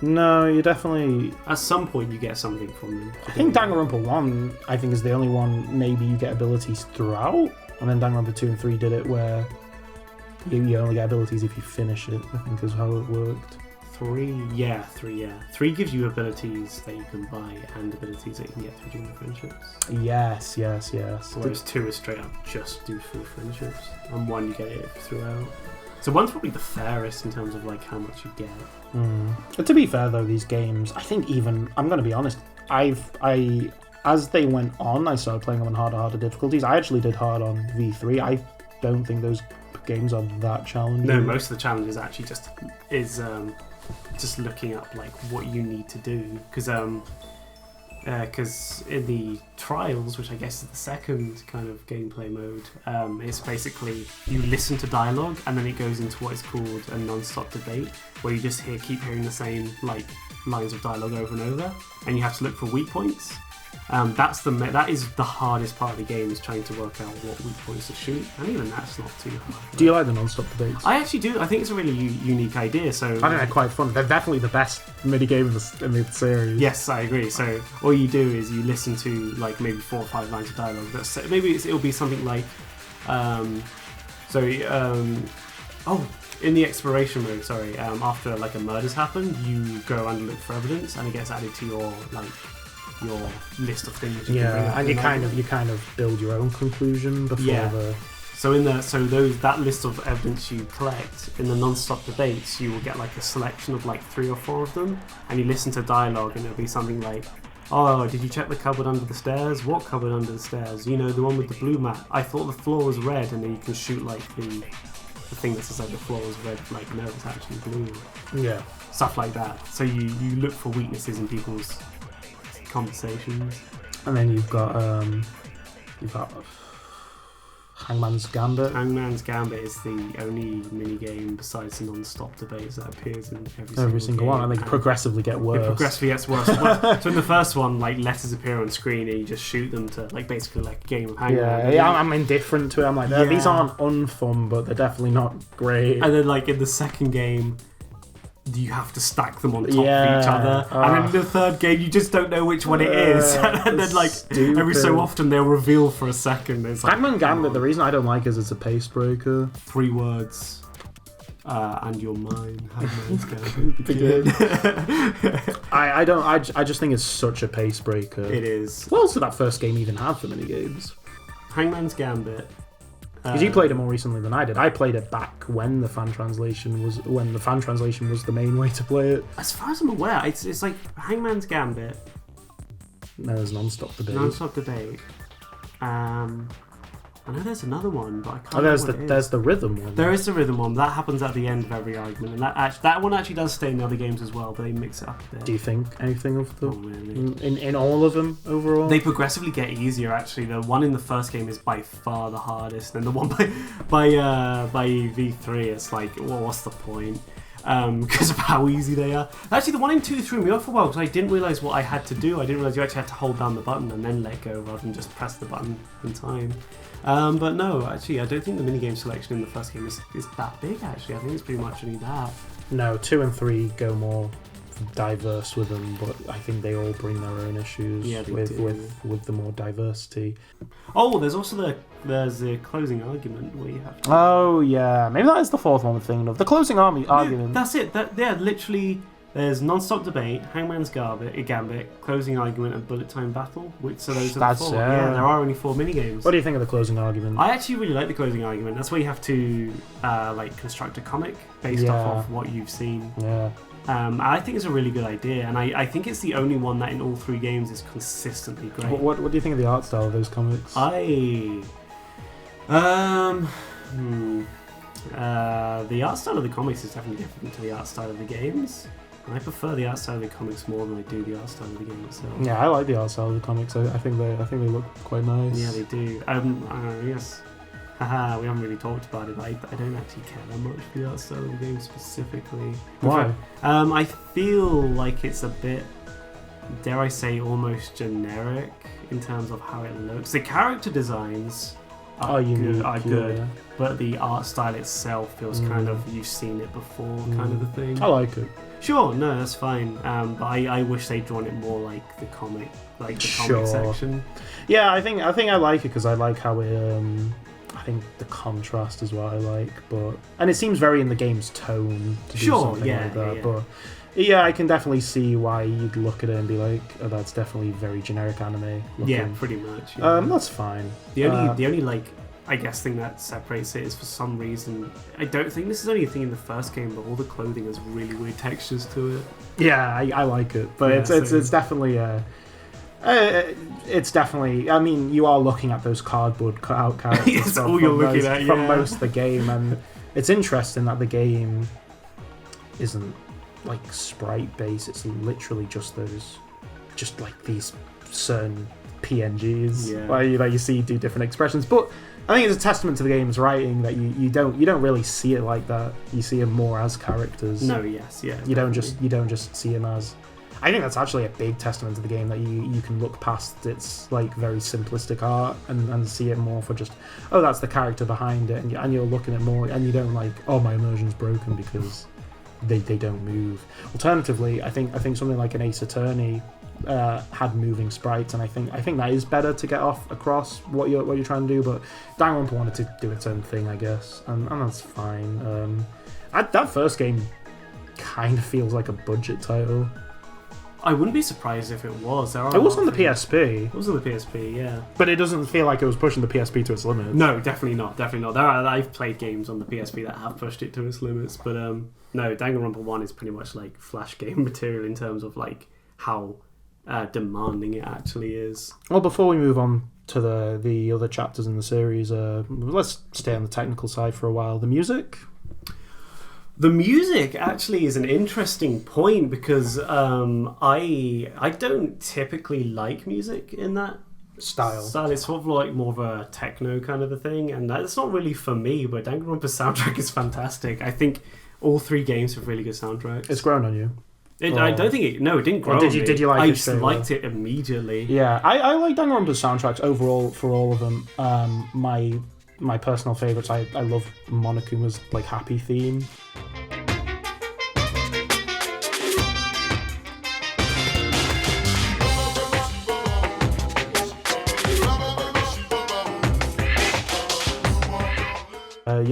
No, you definitely... At some point, you get something from them. I think Danganronpa 1, I think, is the only one maybe you get abilities throughout, and then Danganronpa 2 and 3 did it where you only get abilities if you finish it, I think is how it worked. 3, yeah. 3 gives you abilities that you can buy and abilities that you can get through doing friendships. Yes. Whereas 2 is straight up just do through friendships, and 1 you get it throughout. So 1's probably the fairest in terms of how much you get. But to be fair though, these games, I think even, I'm going to be honest, as they went on, I started playing them on harder difficulties. I actually did hard on V3. I don't think those games are that challenging. No, most of the challenges actually just looking up what you need to do, because in the trials, which I guess is the second kind of gameplay mode, it's basically you listen to dialogue and then it goes into what is called a non-stop debate, where you just keep hearing the same lines of dialogue over and over, and you have to look for weak points. That is the hardest part of the game, is trying to work out what weak points to shoot, and even that's not too hard. Do you like the non-stop debates? I actually do. I think it's a really unique idea. So I think they're quite fun. They're definitely the best minigame in the series. Yes, I agree. So all you do is you listen to maybe 4 or 5 lines of dialogue. Maybe it'll be something like, in the exploration mode. Sorry, after a murder's happened, you go and look for evidence, and it gets added to your list of things. And you kind of build your own conclusion before the. So that list of evidence you collect in the non-stop debates, you will get a selection of 3 or 4 of them, and you listen to dialogue, and it'll be something like, "Oh, did you check the cupboard under the stairs? What cupboard under the stairs? The one with the blue mat. I thought the floor was red," and then you can shoot the thing that says the floor is red. No, it's actually blue. Yeah. Stuff like that. So you look for weaknesses in people's conversations. And then you've got Hangman's Gambit. Hangman's Gambit is the only minigame besides the non-stop debates that appears in every single one, and they progressively get worse. It progressively gets worse. So in the first one, letters appear on screen and you just shoot them to basically a game of Hangman. Yeah, I'm indifferent to it. These aren't unfun, but they're definitely not great. And then in the second game, you have to stack them on top of each other, and then in the third game you just don't know which one it is, and then stupid. Every so often they'll reveal for a second. It's Hangman Gambit, the reason I don't like is it's a pace breaker. 3 words, and you're mine. Hangman's Gambit. Begin. I just think it's such a pace breaker. It is. What else did that first game even have for minigames? Hangman's Gambit. Because you played it more recently than I did. I played it back when the fan translation was the main way to play it. As far as I'm aware, it's Hangman's Gambit. No, there's non-stop debate. Non-stop debate. I know there's another one, but I can't. There's the rhythm one. There is the rhythm one that happens at the end of every argument, and that one actually does stay in the other games as well, but they mix it up a bit. Do you think anything of them really. in all of them overall? They progressively get easier. Actually, the one in the first game is by far the hardest, and the one by V3, it's like, well, what's the point? Because of how easy they are. Actually, the one in 2 threw me off a while because I didn't realise what I had to do. I didn't realise you actually had to hold down the button and then let go rather than just press the button in time. But no, actually, I don't think the minigame selection in the first game is that big, actually. I think it's pretty much only that. No, 2 and 3 go more diverse with them, but I think they all bring their own issues with the more diversity. Oh, there's also there's the closing argument where you have to... Oh, yeah. Maybe that is the fourth one I'm thinking of. The closing argument. That's it. Literally... There's non-stop debate, Hangman's Gambit, closing argument, and bullet time battle. So those are the 4. Yeah, there are only 4 minigames. What do you think of the closing argument? I actually really like the closing argument. That's where you have to construct a comic based off of what you've seen. Yeah. I think it's a really good idea, and I think it's the only one that in all 3 games is consistently great. What do you think of the art style of those comics? The art style of the comics is definitely different to the art style of the games. I prefer the art style of the comics more than I do the art style of the game itself. Yeah, I like the art style of the comics. I think they look quite nice. Yeah, they do. Yes. Haha, we haven't really talked about it, but I don't actually care that much for the art style of the game specifically. Why? I feel like it's a bit, dare I say, almost generic in terms of how it looks. The character designs are good, but the art style itself feels kind of, you've seen it before kind of a thing. I like it. Sure, no, that's fine. But I wish they'd drawn it more like the comic, comic section. Yeah, I think I like it because I like how it. I think the contrast is what I like, and it seems very in the game's tone to do something like that. Yeah. But yeah, I can definitely see why you'd look at it and be like, "Oh, that's definitely very generic anime." Looking. Yeah, pretty much. Yeah. That's fine. The only I guess thing that separates it is for some reason, I don't think this is only a thing in the first game, but all the clothing has really weird textures to it. Yeah, I like it, but it's definitely it's definitely. I mean, you are looking at those cardboard cutout characters. That's all you're looking at from most of the game, and it's interesting that the game isn't like sprite based. It's literally just like these certain PNGs where you see do different expressions, but. I think it's a testament to the game's writing that you don't really see it like that. You see them more as characters. No, yes, yeah. You don't just see them as. I think that's actually a big testament to the game that you can look past its like very simplistic art and see it more for just that's the character behind it, and you're looking at more and you don't like my immersion's broken because they don't move. Alternatively, I think something like an Ace Attorney. Had moving sprites, and I think that is better to get across what you're trying to do. But Danganronpa wanted to do its own thing, I guess, and that's fine. That first game kind of feels like a budget title. I wouldn't be surprised if it was. It was on the PSP. It was on the PSP, yeah. But it doesn't feel like it was pushing the PSP to its limits. No, definitely not. I've played games on the PSP that have pushed it to its limits, but no, Danganronpa 1 is pretty much like flash game material in terms of like how demanding it actually is. Well, before we move on to the other chapters in the series, let's stay on the technical side for a while. The music actually is an interesting point because I don't typically like music in that style. It's sort of like more of a techno kind of a thing, and that's not really for me, but Danganronpa's soundtrack is fantastic. I think all 3 games have really good soundtracks. It's grown on you. I don't think it didn't grow. Did you like it? I just liked it immediately. Yeah, I like Danganronpa's soundtracks overall for all of them. My personal favourites, I love Monokuma's like happy theme. The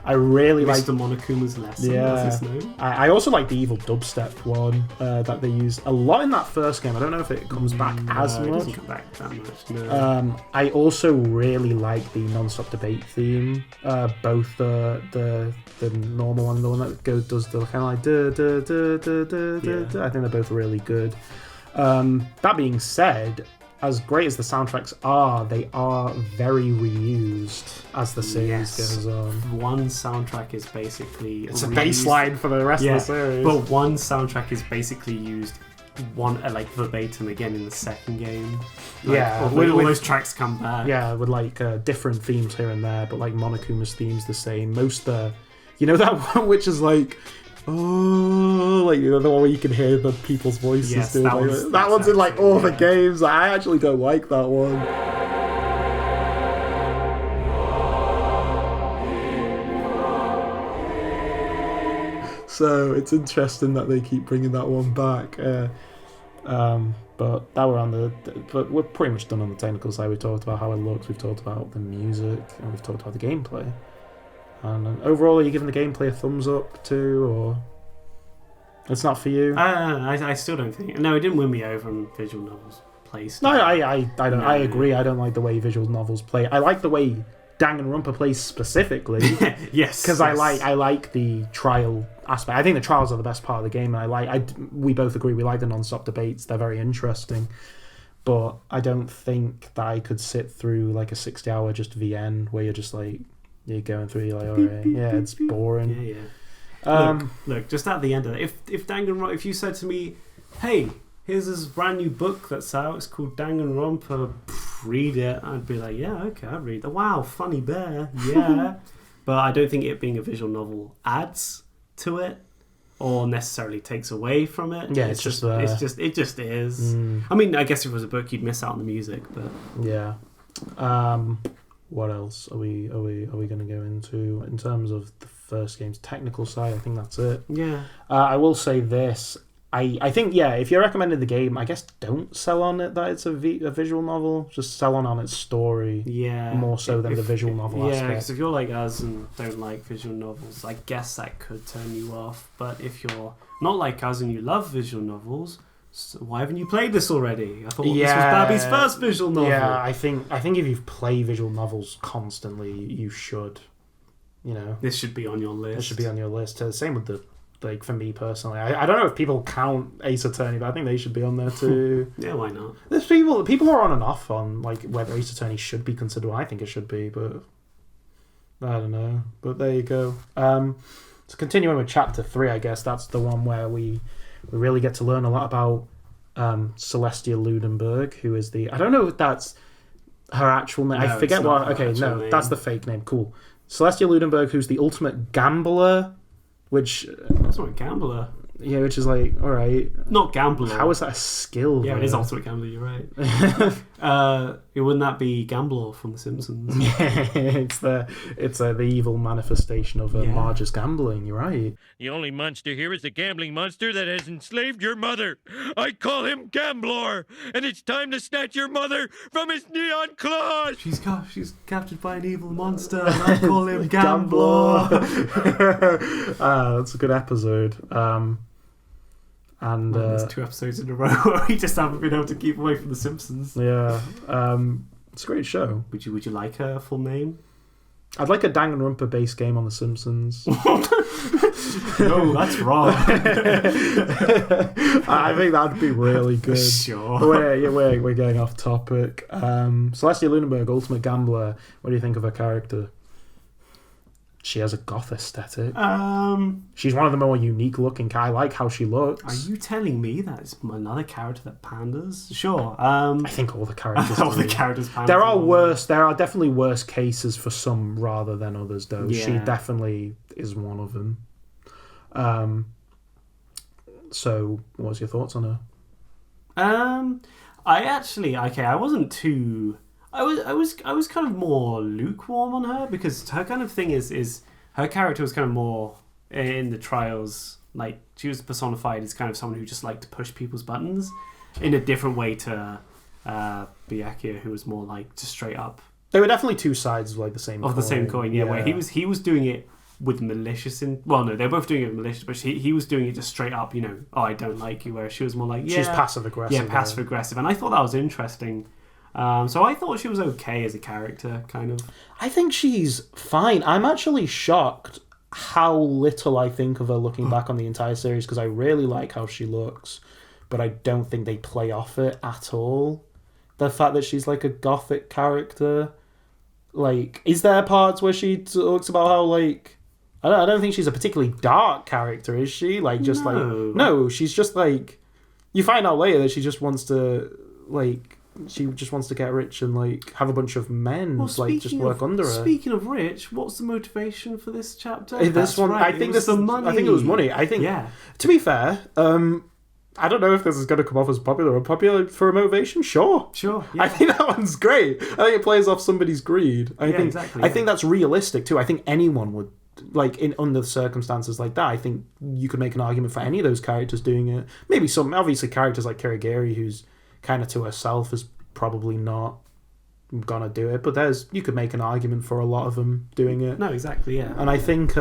I really like Mr. Monokuma's lesson. Yeah, that's his name. I also like the evil dubstep one that they used a lot in that first game. I don't know if it comes back as much. It doesn't come back that much. No. I also really like the non-stop debate theme. Both the normal one and the one that does the kind of like I think they're both really good. That being said, as great as the soundtracks are, they are very reused as the series goes on. One soundtrack is basically It's a baseline for the rest of the series. But one soundtrack is basically used like verbatim again in the second game. Like, all those tracks come back. Yeah, with like different themes here and there, but like Monokuma's theme's the same. Most you know that one which is like, oh, like, you know, the one where you can hear the people's voices. Yes, doing, that one's in like all the games. I actually don't like that one. So it's interesting that they keep bringing that one back. But that but we're pretty much done on the technical side. We talked about how it looks, we've talked about the music, and we've talked about the gameplay. And overall, are you giving the gameplay a thumbs up too, or it's not for you? I still don't think. No, it didn't win me over on visual novels play style. No, I don't. No. I agree. I don't like the way visual novels play. I like the way Danganronpa plays specifically. Yes, because I like the trial aspect. I think the trials are the best part of the game, and we both agree we like the non-stop debates. They're very interesting, but I don't think that I could sit through like a 60-hour just VN where you're just like, you're going through, you're like, alright, yeah, it's boring. Look, just at the end of it, if Danganronpa, if you said to me, hey, here's this brand new book that's out, it's called Danganronpa, read it, I'd be like, yeah, okay, I'll read it. Wow, funny bear, yeah. But I don't think it being a visual novel adds to it or necessarily takes away from it. Yeah, it just is. I mean, I guess if it was a book, you'd miss out on the music, but yeah. What else are we going to go into in terms of the first game's technical side? I think that's it. Yeah. I will say this. I think, yeah, if you're recommending the game, I guess don't sell on it that it's a visual novel. Just sell on its story. Yeah. More so than the visual novel aspect. Yeah, because if you're like us and don't like visual novels, I guess that could turn you off. But if you're not like us and you love visual novels, so why haven't you played this already? I thought this was Babby's first visual novel. Yeah, I think if you play visual novels constantly, you should, you know. This should be on your list. This should be on your list. Same with like for me personally. I don't know if people count Ace Attorney, but I think they should be on there too. Yeah, why not? There's people are on and off on like whether Ace Attorney should be considered. I think it should be, but I don't know. But there you go. So continuing with chapter 3, I guess that's the one where we really get to learn a lot about Celestia Ludenberg, who is I don't know if that's her actual name. No, I forget what. Okay, no, name. That's the fake name. Cool. Celestia Ludenberg, who's the ultimate gambler, which ultimate gambler. Yeah, which is like, all right, not gambler. How is that a skill? Yeah, it is ultimate gambler. You're right. Wouldn't that be Gambler from The Simpsons? Yeah, it's the evil manifestation of Marge's gambling. You're right. The only monster here is the gambling monster that has enslaved your mother. I call him Gambler, and it's time to snatch your mother from his neon claws. She's captured by an evil monster, and I call him Gambler. That's a good episode. And there's 2 episodes in a row where we just haven't been able to keep away from The Simpsons. Yeah, it's a great show. Would you like her full name? I'd like a Danganronpa based game on The Simpsons. No, that's wrong. I think that'd be really good. Sure. We're getting off topic. Celestia Ludenberg, Ultimate Gambler. What do you think of her character? She has a goth aesthetic. She's one of the more unique looking. I like how she looks. Are you telling me that it's another character that pandas? Sure. I think all the characters. All the characters pandas. There are worse. There are definitely worse cases for some rather than others, though. Yeah. She definitely is one of them. So, what's your thoughts on her? I wasn't too. I was kind of more lukewarm on her because her kind of thing is her character was kind of more in the trials, like she was personified as kind of someone who just liked to push people's buttons in a different way to Byakuya, who was more like just straight up. They were definitely two sides of like the same coin. Yeah, where he was doing it with malicious they're both doing it with malicious, but he was doing it just straight up, I don't like you, whereas she was more like she's passive aggressive. Yeah, passive aggressive, and I thought that was interesting. So I thought she was okay as a character, kind of. I think she's fine. I'm actually shocked how little I think of her looking back on the entire series, because I really like how she looks, but I don't think they play off it at all. the fact that she's like a gothic character. Like, is there parts where she talks about how, like, I don't think she's a particularly dark character, is she? Like, just no, she's just like, you find out later that she just wants to, like, she just wants to get rich and, like, have a bunch of men, like, just work under her. Speaking of rich, what's the motivation for this chapter? This one, right. I think the money. I think it was money. I think, to be fair, I don't know if this is going to come off as popular or popular for a motivation. Sure. Yeah. I think that one's great. I think it plays off somebody's greed. I think that's realistic too. I think anyone would, like, in under circumstances like that. I think you could make an argument for any of those characters doing it. Maybe some, obviously, characters like Kirigiri, who's kind of to herself, is probably not gonna do it. But you could make an argument for a lot of them doing it. No, exactly. Yeah. And I think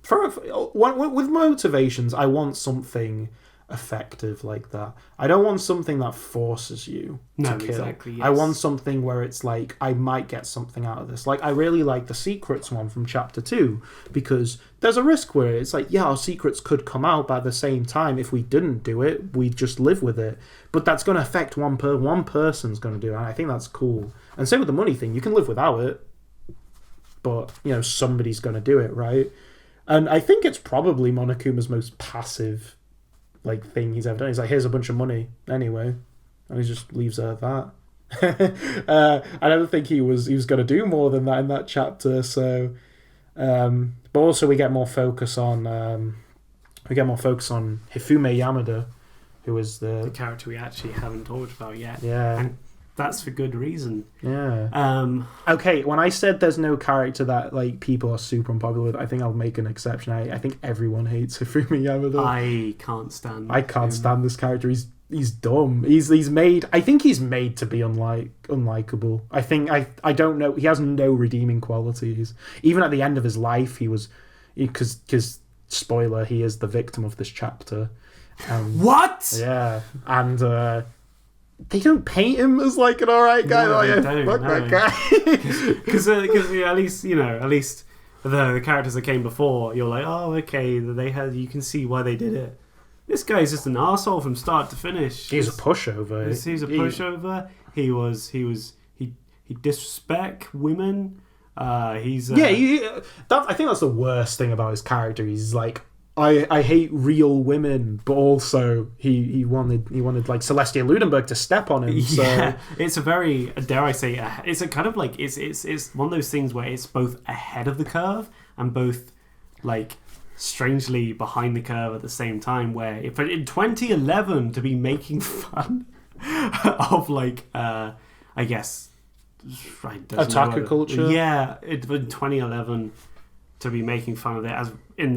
with motivations, I want something effective like that. I don't want something that forces you to kill. Exactly, yes. I want something where it's like, I might get something out of this. Like, I really like the secrets one from chapter 2, because there's a risk where it's like, yeah, our secrets could come out, but at the same time, if we didn't do it, we'd just live with it. But that's going to affect one person's going to do it, and I think that's cool. And same with the money thing. You can live without it, but, you know, somebody's going to do it, right? And I think it's probably Monokuma's most passive, like, thing he's ever done. He's like, here's a bunch of money anyway, and he just leaves it at that. I don't think he was going to do more than that in that chapter. So, but also we get more focus on Hifume Yamada, who is the character we actually haven't talked about yet. Yeah. And that's for good reason. Yeah. Okay, when I said there's no character that, like, people are super unpopular with, I think I'll make an exception. I think everyone hates Hifume Yamada. I can't stand this character. He's dumb. He's made. I think he's made to be unlikable. I don't know. He has no redeeming qualities. Even at the end of his life, because spoiler, he is the victim of this chapter. What? Yeah, and they don't paint him as, like, an alright guy. That guy. Because at least the characters that came before, you're like, oh, okay, you can see why they did it. This guy's just an arsehole from start to finish. He's a pushover. He's a pushover. He disrespect women. I think that's the worst thing about his character. He's like, I hate real women, but also he wanted like Celestia Ludenberg to step on him. So. Yeah, it's a very, dare I say, it's a kind of like it's one of those things where it's both ahead of the curve and both, like, strangely behind the curve at the same time. Where if in 2011 to be making fun of, like, I guess, otaku culture. Yeah, in 2011 to be making fun of it as in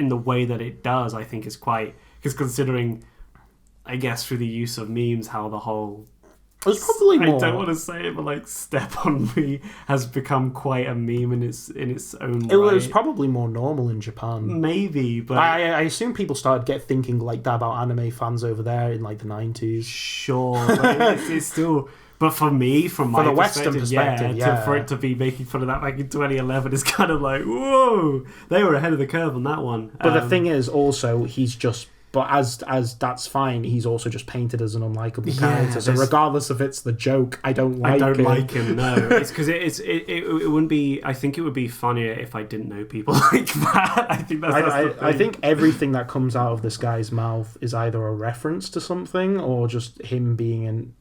the way that it does, I think is quite, because considering, I guess, through the use of memes, how the whole, there's probably more. I don't want to say it, but, like, Step on Me has become quite a meme in its own way. It was probably more normal in Japan. Maybe, but I assume people started thinking like that about anime fans over there in, like, the 90s. Sure, but it's still. But for me, from my Western perspective, for it to be making fun of that back in 2011 is kind of like, whoa, they were ahead of the curve on that one. But the thing is, also, he's just, but as that's fine, he's also just painted as an unlikable character. So regardless if it's the joke, I don't like him. No, it's because it wouldn't be. I think it would be funnier if I didn't know people like that. I think that's the thing. I think everything that comes out of this guy's mouth is either a reference to something or just him being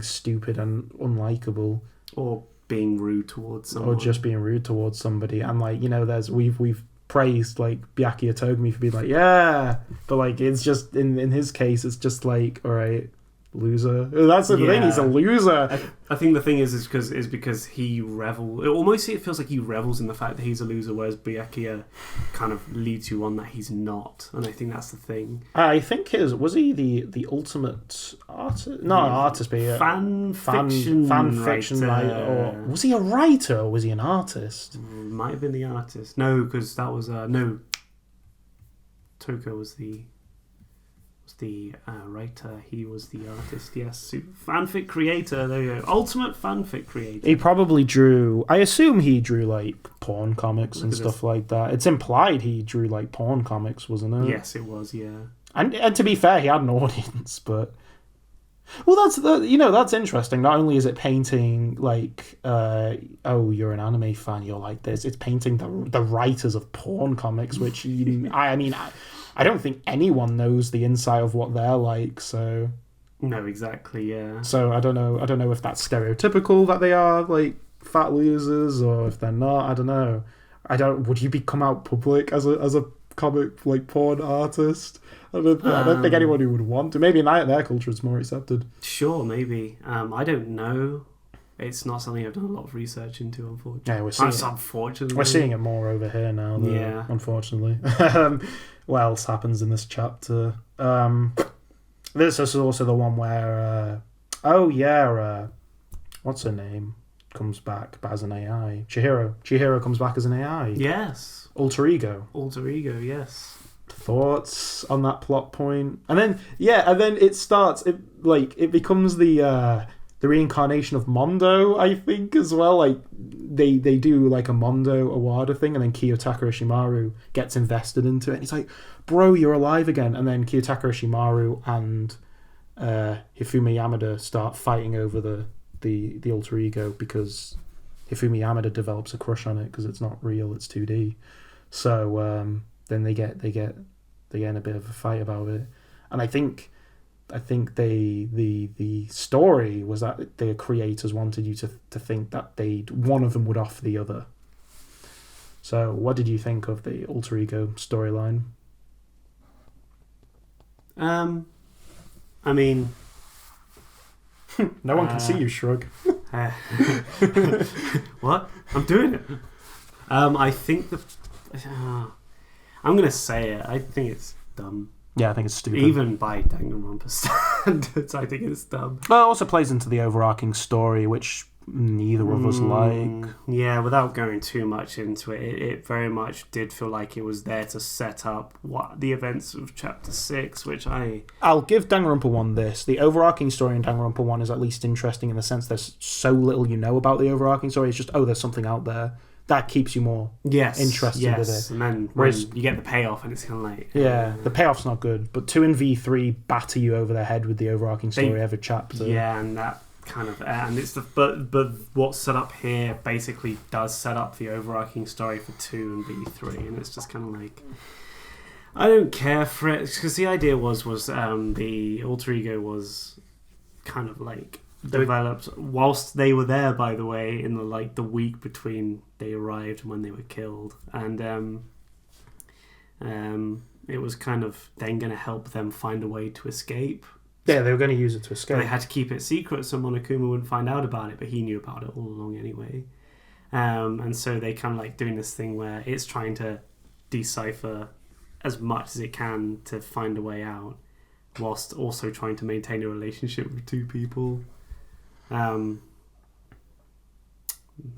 stupid and unlikable, or being rude towards somebody. And, like, you know, we've praised, like, Byakuya Togumi for being like, yeah, but, like, it's just in his case, it's just like, all right, loser. That's the thing. He's a loser. I think the thing is because he revels. It feels like he revels in the fact that he's a loser, whereas Byakuya kind of leads you on that he's not. And I think that's the thing. I think was he the ultimate artist? Not an artist, but fan fiction writer. Or was he a writer or was he an artist? Might have been the artist. No, because that was no. Toko was the writer. He was the artist. Yes, fanfic creator. There you go. Ultimate fanfic creator. He probably drew. I assume he drew, like, porn comics and stuff like that. It's implied he drew, like, porn comics, wasn't it? Yes, it was. Yeah. And to be fair, he had an audience, but Well, that's interesting. Not only is it painting like, oh, you're an anime fan, you're like this. It's painting the writers of porn comics, which I don't think anyone knows the insight of what they're like. So No, exactly. Yeah. I don't know if that's stereotypical that they are like fat losers, or if they're not. I don't know. Would you come out public as a comic like porn artist? I don't think anyone who would want to. Maybe in their culture it's more accepted. Sure, maybe. I don't know. It's not something I've done a lot of research into, unfortunately. Yeah, unfortunately. we're seeing it more over here now, though, Yeah. unfortunately. What else happens in this chapter? This is also the one where... what's her name? Comes back as an AI. Chihiro comes back as an AI. Yes. Alter ego, yes. thoughts on that plot point, and then it starts. It becomes the reincarnation of Mondo, I think, as well. Like they do like a Mondo Awada thing, and then Kiyotaka Ishimaru gets invested into it. And he's like, "Bro, you're alive again!" And then Kiyotaka Ishimaru and Hifumi Yamada start fighting over the alter ego because Hifumi Yamada develops a crush on it because it's not real, it's 2D. So then they get in a bit of a fight about it, and I think the story was that the creators wanted you to think that one of them would off the other. So what did you think of the alter ego storyline? I mean, no one can see you shrug. What? I'm doing it. I think I'm gonna say it. I think it's dumb. Yeah, I think it's stupid. Even by Danganronpa standards, I think it's dumb. Well, it also plays into the overarching story, which neither of us like. Yeah, without going too much into it, it very much did feel like it was there to set up the events of Chapter 6, which I'll give Danganronpa 1 this. The overarching story in Danganronpa 1 is at least interesting in the sense there's so little you know about the overarching story. It's just, there's something out there. That keeps you more interested with it. And then whereas you get the payoff and it's kind of like... Yeah, the payoff's not good, but 2 and V3 batter you over the head with the overarching story every chapter. Yeah, and that kind of... And it's but what's set up here basically does set up the overarching story for 2 and V3, and it's just kind of like... I don't care for it, because the idea was the alter ego was kind of like... developed whilst they were there, by the way, in the week between they arrived and when they were killed, and it was kind of then going to help them find a way to escape. Yeah, they were going to use it to escape. They had to keep it secret so Monokuma wouldn't find out about it, but he knew about it all along anyway. And so they kind of like doing this thing where it's trying to decipher as much as it can to find a way out, whilst also trying to maintain a relationship with 2 people.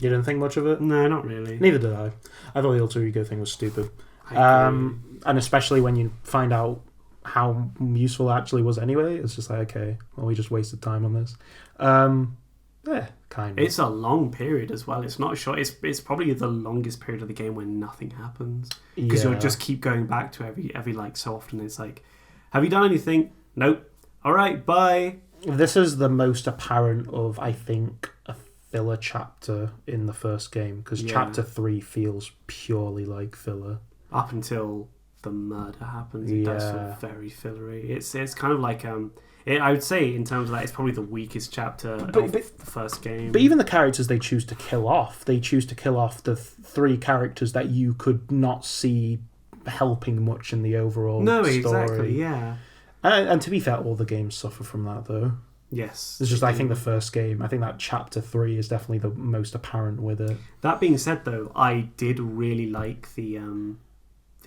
You didn't think much of it? No, not really. Neither did I. I thought the alter ego thing was stupid. And especially when you find out how useful it actually was anyway, it's just like, okay, well, we just wasted time on this. Yeah, kind of. It's a long period as well. It's not short. It's probably the longest period of the game when nothing happens, because you'll just keep going back to every like so often. It's like, have you done anything? Nope. All right, bye. This is the most apparent of, I think, a filler chapter in the first game, because Chapter 3 feels purely like filler. Up until the murder happens, it does feel very fillery. It's kind of like I would say in terms of that, it's probably the weakest chapter of the first game. But even the characters they choose to kill off the 3 characters that you could not see helping much in the overall story. Exactly, yeah. And to be fair, all the games suffer from that, though. Yes. It's just, I think the first game, I think that Chapter 3 is definitely the most apparent with it. That being said, though, I did really like the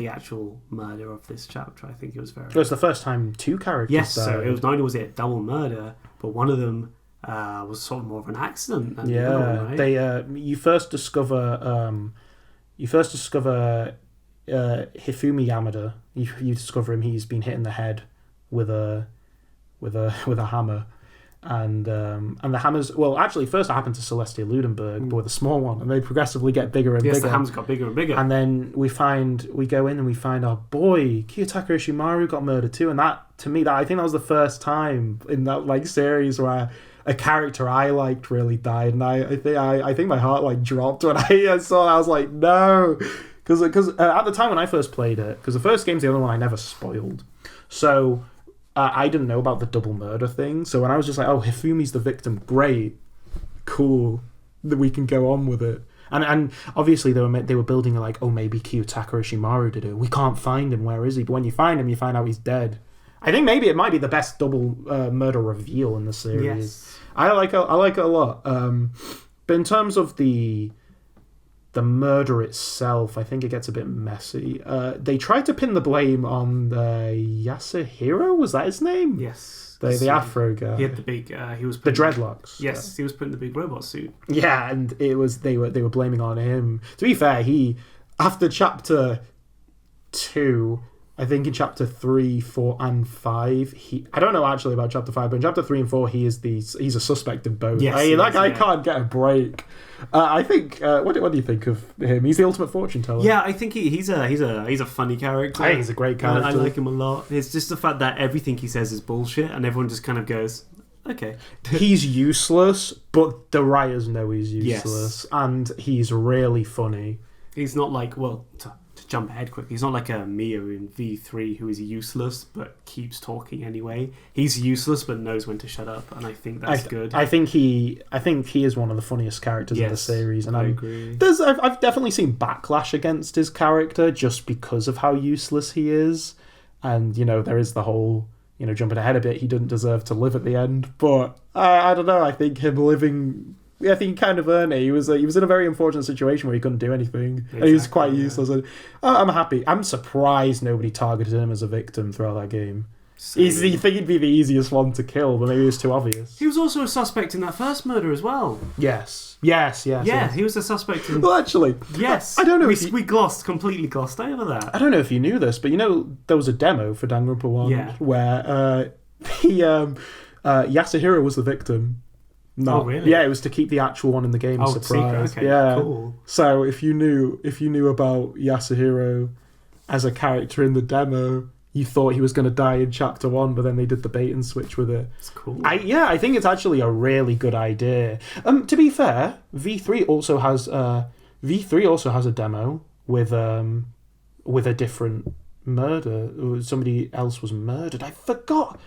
actual murder of this chapter. I think it was very... It was the first time 2 characters Yes, died. so it was not only was it a double murder, but one of them was sort of more of an accident than the other one, right? You first discover Hifumi Yamada. You discover him. He's been hit in the head with a hammer, And the hammers. Well, actually, first it happened to Celestia Ludenberg, but with a small one, and they progressively get bigger and bigger. Yes, the hammers got bigger and bigger. And then we go in and we find our boy Kiyotaka Ishimaru got murdered too. And that, to me, I think that was the first time in that like series where a character I liked really died, and I think my heart like dropped when I saw that. I was like, no, because at the time when I first played it, because the first game's the only one I never spoiled, so. I didn't know about the double murder thing, so when I was just like, oh, Hifumi's the victim, great, cool, that we can go on with it. And obviously they were building like, oh, maybe Kiyotaka Ishimaru did it. We can't find him, where is he? But when you find him, you find out he's dead. I think maybe it might be the best double murder reveal in the series. Yes. I like it a lot. But in terms of the murder itself, I think it gets a bit messy. They tried to pin the blame on Yasuhiro. Was that his name? Yes. The Afro guy. He had the big. He was the dreadlocks. Yes, he was putting the big robot suit. Yeah, and it was they were blaming on him. To be fair, he after chapter 2. I think in chapter 3, 4, and 5, I don't know actually about chapter 5, but in chapter 3 and 4, he's a suspect in both. Yes, that guy can't get a break. I think. What do you think of him? He's the ultimate fortune teller. Yeah, I think he's a funny character. I think he's a great character. I like him a lot. It's just the fact that everything he says is bullshit, and everyone just kind of goes, okay. He's useless, but the writers know he's useless, and he's really funny. He's not like, well, to jump ahead quickly, he's not like a Mio in V3 who is useless but keeps talking anyway. He's useless but knows when to shut up, and I think that's good. I think he is one of the funniest characters in the series, and I agree. I've definitely seen backlash against his character just because of how useless he is, and there is the whole jumping ahead a bit, he didn't deserve to live at the end, but I don't know. I think him living. Yeah, I think he kind of earned it. He was in a very unfortunate situation where he couldn't do anything. Exactly, and he was quite useless. And I'm happy. I'm surprised nobody targeted him as a victim throughout that game. You think he'd be the easiest one to kill, but maybe it was too obvious. He was also a suspect in that first murder as well. Yes. Yeah, he was a suspect in... Well, actually... Yes. I don't know we completely glossed over that. I don't know if you knew this, but there was a demo for Danganronpa 1 where Yasuhiro was the victim. No, really? Yeah, it was to keep the actual one in the game a surprise. Secret. Okay, yeah, cool. So if you knew about Yasuhiro as a character in the demo, you thought he was going to die in chapter 1, but then they did the bait and switch with it. It's cool. I think it's actually a really good idea. To be fair, V3 also has a demo with a different murder. Somebody else was murdered. I forgot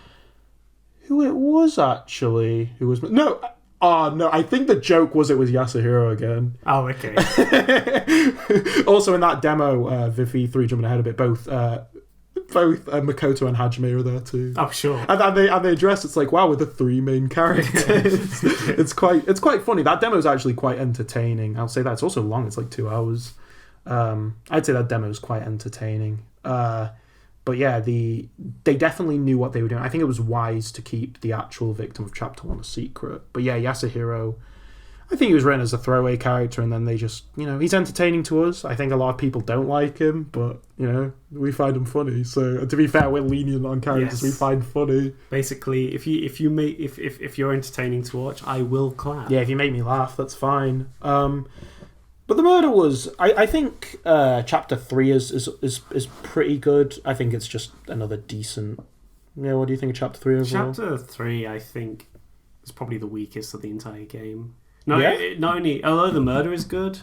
who it was actually. No, I think the joke was it was Yasuhiro again. Oh, okay. Also in that demo, the V3, jumping ahead a bit, both Makoto and Hajime are there too. Oh, sure. And they address it's like, wow, we're the 3 main characters. It's quite funny. That demo is actually quite entertaining. I'll say that. It's also long. It's like 2 hours. I'd say that demo is quite entertaining. But yeah, they definitely knew what they were doing. I think it was wise to keep the actual victim of Chapter 1 a secret. But yeah, Yasuhiro, I think he was written as a throwaway character, and then they just, he's entertaining to us. I think a lot of people don't like him, but, we find him funny. So, to be fair, we're lenient on characters we find funny. Basically, if you're entertaining to watch, I will clap. Yeah, if you make me laugh, that's fine. But the murder was, I think chapter 3 is pretty good. I think it's just another decent. What do you think of chapter 3 overall? Chapter 3, I think, is probably the weakest of the entire game. Not only, although the murder is good,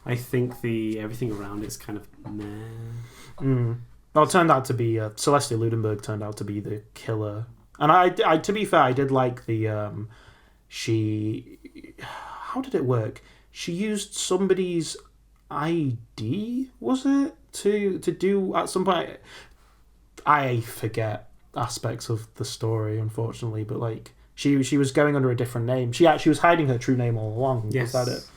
I think everything around it's kind of meh. Well, it turned out to be Celestia Ludenberg turned out to be the killer, and I to be fair, I did like the how did it work? She used somebody's ID, was it, to do at some point? I forget aspects of the story, unfortunately, but like she was going under a different name. She was hiding her true name all along. Yes. Was that it?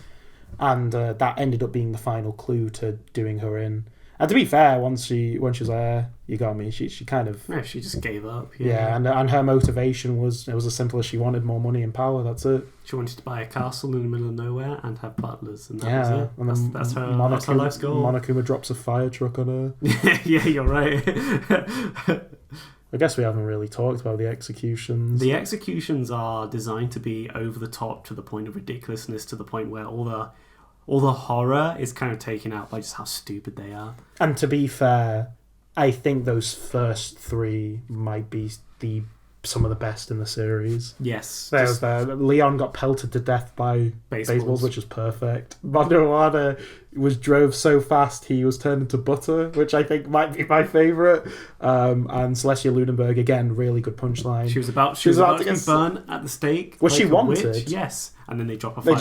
And that ended up being the final clue to doing her in. And to be fair, when she was there, you got me. She kind of she just gave up. Yeah, and her motivation was as simple as she wanted more money and power. That's it. She wanted to buy a castle in the middle of nowhere and have butlers, and that was it. And that's her life's goal. Monokuma drops a fire truck on her. Yeah, you're right. I guess we haven't really talked about the executions. The executions are designed to be over the top to the point of ridiculousness, to the point where all the horror is kind of taken out by just how stupid they are. And to be fair, I think those first 3 might be some of the best in the series. Yes. Leon got pelted to death by baseballs, which was perfect. Monokuma drove so fast he was turned into butter, which I think might be my favourite. And Celestia Ludenberg, again, really good punchline. She was about to get burned at the stake. Was she wanted? Witch. Yes. And then they drop a fire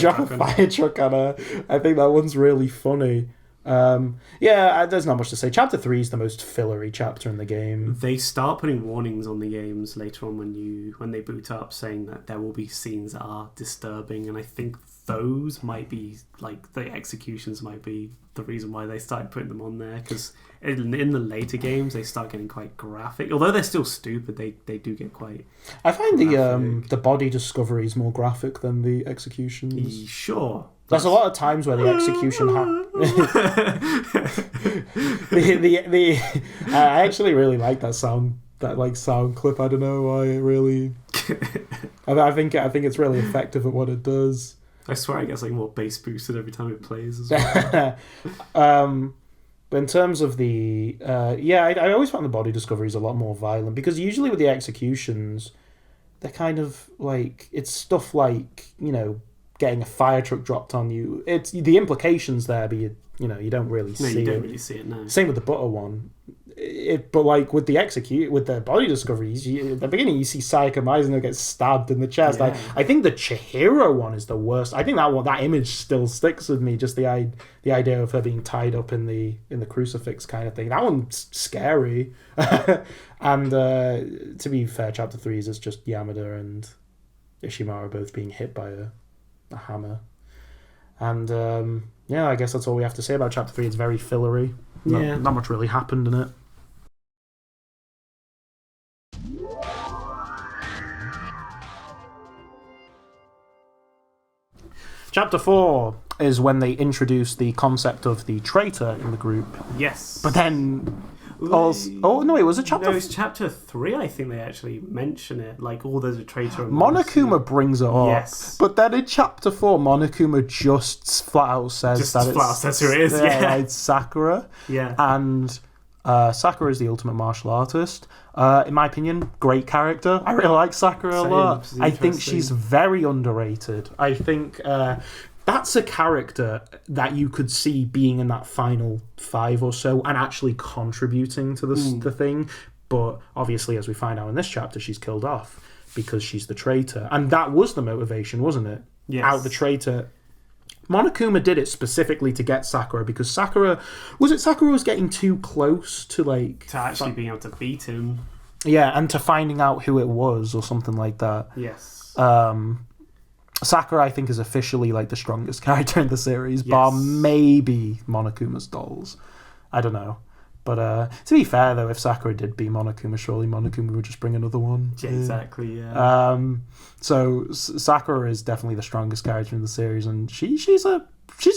truck on her. I think that one's really funny. There's not much to say. Chapter 3 is the most fillery chapter in the game. They start putting warnings on the games later on when they boot up, saying that there will be scenes that are disturbing, and I think those might be, like, the executions might be the reason why they started putting them on there, because in the later games they start getting quite graphic. Although they're still stupid, they do get quite I find the body discovery is more graphic than the executions. Sure. There's a lot of times where the execution I actually really like that sound clip. I don't know why it really. I think it's really effective at what it does. I swear it gets like more bass boosted every time it plays as well. But in terms of the I always found the body discoveries a lot more violent, because usually with the executions, they're kind of like, it's stuff like, you know, getting a fire truck dropped on you. It's the implications there, but you don't really see it. No, you don't really see it, no. Same with the butter one. But like with the body discoveries, at the beginning you see Sayaka Mizuno get stabbed in the chest. Yeah. I think the Chihiro one is the worst. I think that image still sticks with me. Just the idea of her being tied up in the crucifix kind of thing. That one's scary. And to be fair, chapter 3 is just Yamada and Ishimaru both being hit by a hammer. And I guess that's all we have to say about chapter 3. It's very fillery. Not much really happened in it. Chapter 4 is when they introduce the concept of the traitor in the group. Yes. But then also... Oh, no, it was a chapter... No, it's chapter 3, I think they actually mention it. Like, there's a traitor. Monokuma brings it up. Yes. But then in chapter 4, Monokuma just flat out says who it is, yeah. It's Sakura. Yeah. And Sakura is the ultimate martial artist. In my opinion, great character. I really like Sakura a lot. I think she's very underrated. I think that's a character that you could see being in that final 5 or so and actually contributing to the thing. But obviously, as we find out in this chapter, she's killed off because she's the traitor. And that was the motivation, wasn't it? Yes. Out the traitor. Monokuma did it specifically to get Sakura, because Sakura was getting too close to actually being able to beat him. Yeah, and to finding out who it was or something like that. Yes. Sakura, I think, is officially like the strongest character in the series, bar maybe Monokuma's dolls. I don't know. But to be fair, though, if Sakura did beat Monokuma, surely Monokuma would just bring another one. Yeah, exactly, yeah. So Sakura is definitely the strongest character in the series, and she's a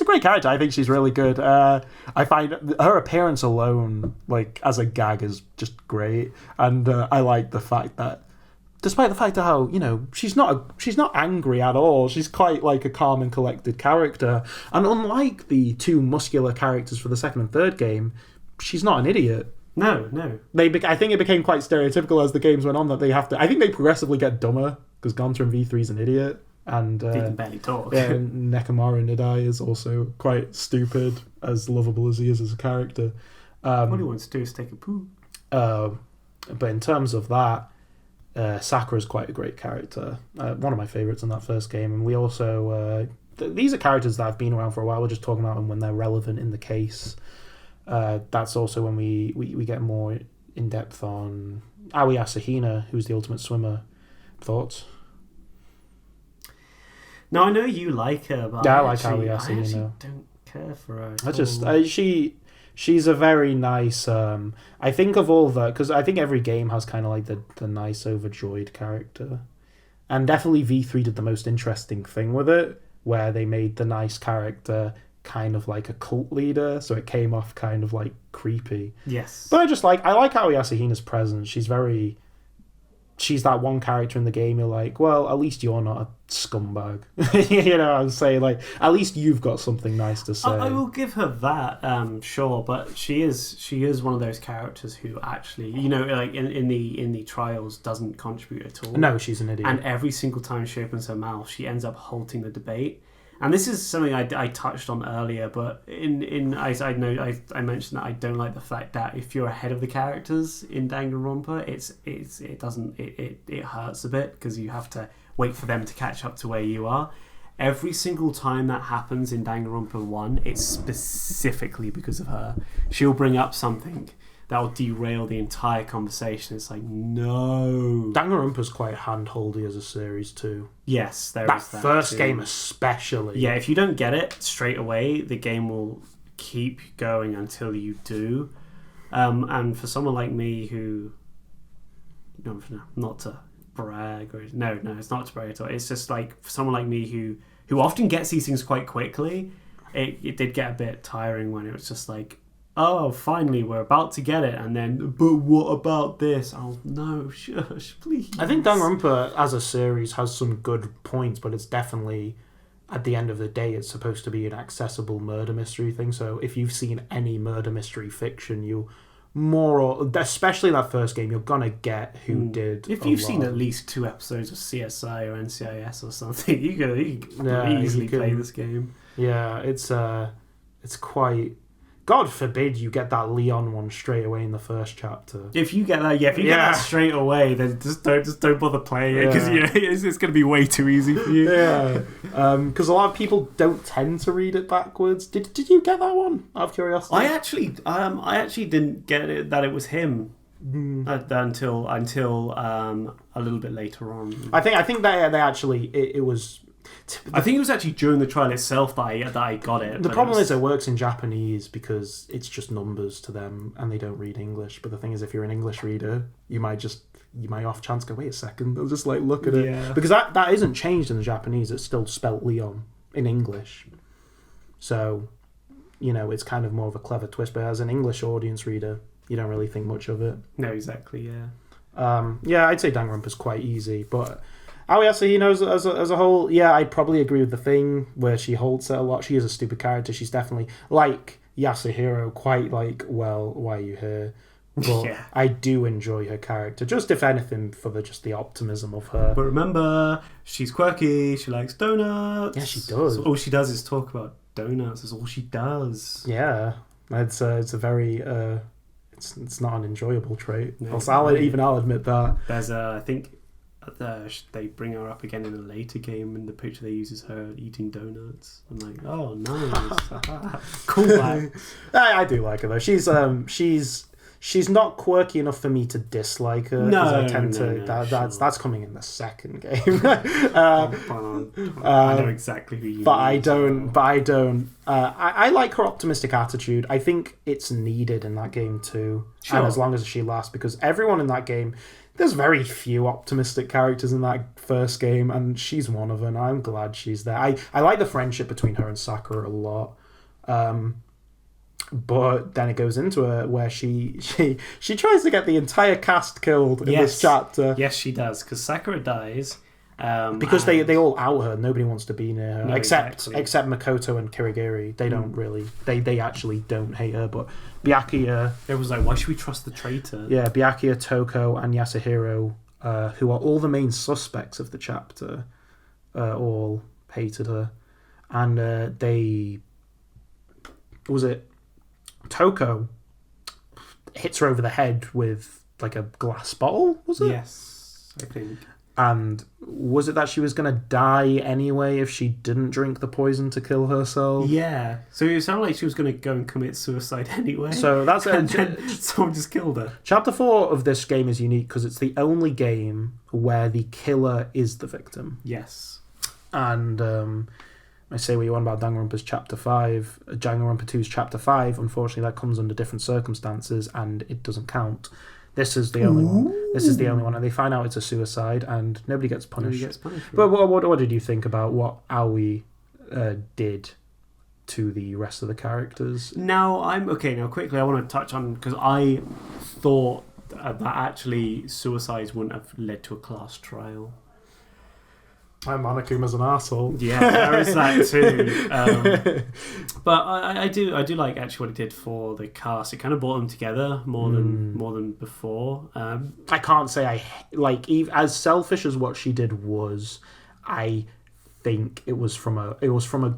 great character. I think she's really good. I find her appearance alone, like as a gag, is just great, and I like the fact that, despite the fact of how, you know, she's not angry at all. She's quite like a calm and collected character, and unlike the two muscular characters for the second and third game, she's not an idiot. No. I think it became quite stereotypical as the games went on that they have to. I think they progressively get dumber, because Gonta in V3 is an idiot, and he can barely talk. Yeah, Nekomaru Nidai is also quite stupid, as lovable as he is as a character. All he wants to do is take a poo. But in terms of that, Sakura's quite a great character. One of my favourites in that first game, and we also these are characters that have been around for a while. We're just talking about them when they're relevant in the case. That's also when we get more in depth on Aoi Asahina, who's the ultimate swimmer. Thoughts? No, I know you like her, but I like Aoi Asahina. I actually don't care for her. She's a very nice. I think of all the, because I think every game has kind of like the nice overjoyed character, and definitely V3 did the most interesting thing with it, where they made the nice character kind of like a cult leader, so it came off kind of like creepy. Yes. But I like Aoi Yasuhina's presence. She's that one character in the game you're like, well, at least you're not a scumbag. You know what I'm saying? Like, at least you've got something nice to say. I will give her that, sure, but she is one of those characters who actually, like in the trials doesn't contribute at all. No, she's an idiot. And every single time she opens her mouth, she ends up halting the debate. And this is something I touched on earlier, but I mentioned that I don't like the fact that if you're ahead of the characters in Danganronpa, it hurts a bit because you have to wait for them to catch up to where you are. Every single time that happens in Danganronpa 1, it's specifically because of her. She'll bring up something that will derail the entire conversation. It's like, no. Danganronpa's quite handholdy as a series too. Yes, there that is that first too. game especially. Yeah, if you don't get it straight away, the game will keep going until you do. And for someone like me who... No, not to brag. No, it's not to brag at all. It's just like, for someone like me who often gets these things quite quickly, it did get a bit tiring when it was just like, oh, finally, we're about to get it, and then, but what about this? Oh, no, shush, please. I think Danganronpa as a series has some good points, but it's definitely, at the end of the day, it's supposed to be an accessible murder mystery thing. So if you've seen any murder mystery fiction, you especially that first game, you're gonna get who did. If you've seen at least 2 episodes of CSI or NCIS or something, you can easily play this game. Yeah, it's quite... God forbid you get that Leon one straight away in the first chapter. If you get that, get that straight away, then just don't bother playing it because it's going to be way too easy for you. Yeah, because a lot of people don't tend to read it backwards. Did you get that one? Out of curiosity, I actually didn't get it that it was him until a little bit later on. I think they actually it was. I think it was actually during the trial itself that I got it. The problem is it works in Japanese because it's just numbers to them and they don't read English. But the thing is, if you're an English reader, you might off chance go, wait a second, they'll just like look at it. Because that isn't changed in the Japanese, it's still spelt Leon in English. So, it's kind of more of a clever twist. But as an English audience reader, you don't really think much of it. No, exactly, yeah. I'd say Danganronpa's quite easy, but... Aoi Yasuhina as a whole, yeah, I'd probably agree with the thing where she holds it a lot. She is a stupid character. She's definitely, like Yasuhiro, quite like, well, why are you here? But yeah. I do enjoy her character, just if anything for the optimism of her. But remember, she's quirky, she likes donuts. Yeah, she does. So all she does is talk about donuts, that's all she does. Yeah, it's a very... it's not an enjoyable trait. No, I'll admit that. There's I think... they bring her up again in a later game, and the picture they use is her eating donuts. I'm like, oh, nice. Cool. I do like her though. She's not quirky enough for me to dislike her. That's coming in the second game. I know exactly who you mean. I don't. I like her optimistic attitude. I think it's needed in that game too. Sure. And as long as she lasts, because everyone in that game, there's very few optimistic characters in that first game, and she's one of them. I'm glad she's there. I like the friendship between her and Sakura a lot. But then it goes into where she tries to get the entire cast killed in this chapter. Yes, she does, because Sakura dies. Because they all out her. Nobody wants to be near her, no, except Makoto and Kirigiri. They don't really. They actually don't hate her. But Byakuya, it was like, why should we trust the traitor? Yeah, Byakuya, Toko, and Yasuhiro, who are all the main suspects of the chapter, all hated her, and Toko hits her over the head with like a glass bottle. Was it? Yes, I think. And was it that she was going to die anyway if she didn't drink the poison to kill herself? Yeah. So it sounded like she was going to go and commit suicide anyway. So that's and then someone just killed her. Chapter 4 of this game is unique because it's the only game where the killer is the victim. Yes. And I say what you want about Danganronpa's Chapter 5. Danganronpa 2's Chapter 5, unfortunately, that comes under different circumstances and it doesn't count. This is the only one. This is the only one, and they find out it's a suicide, and nobody gets punished. Nobody gets punished. But what did you think about what Aoi did to the rest of the characters. Now quickly I want to touch on, because I thought that actually suicides wouldn't have led to a class trial. Monokuma's an arsehole. Yeah, there is that too. But I do like actually what it did for the cast. It kind of brought them together more than before. I can't say I like, as selfish as what she did was. I think it was from a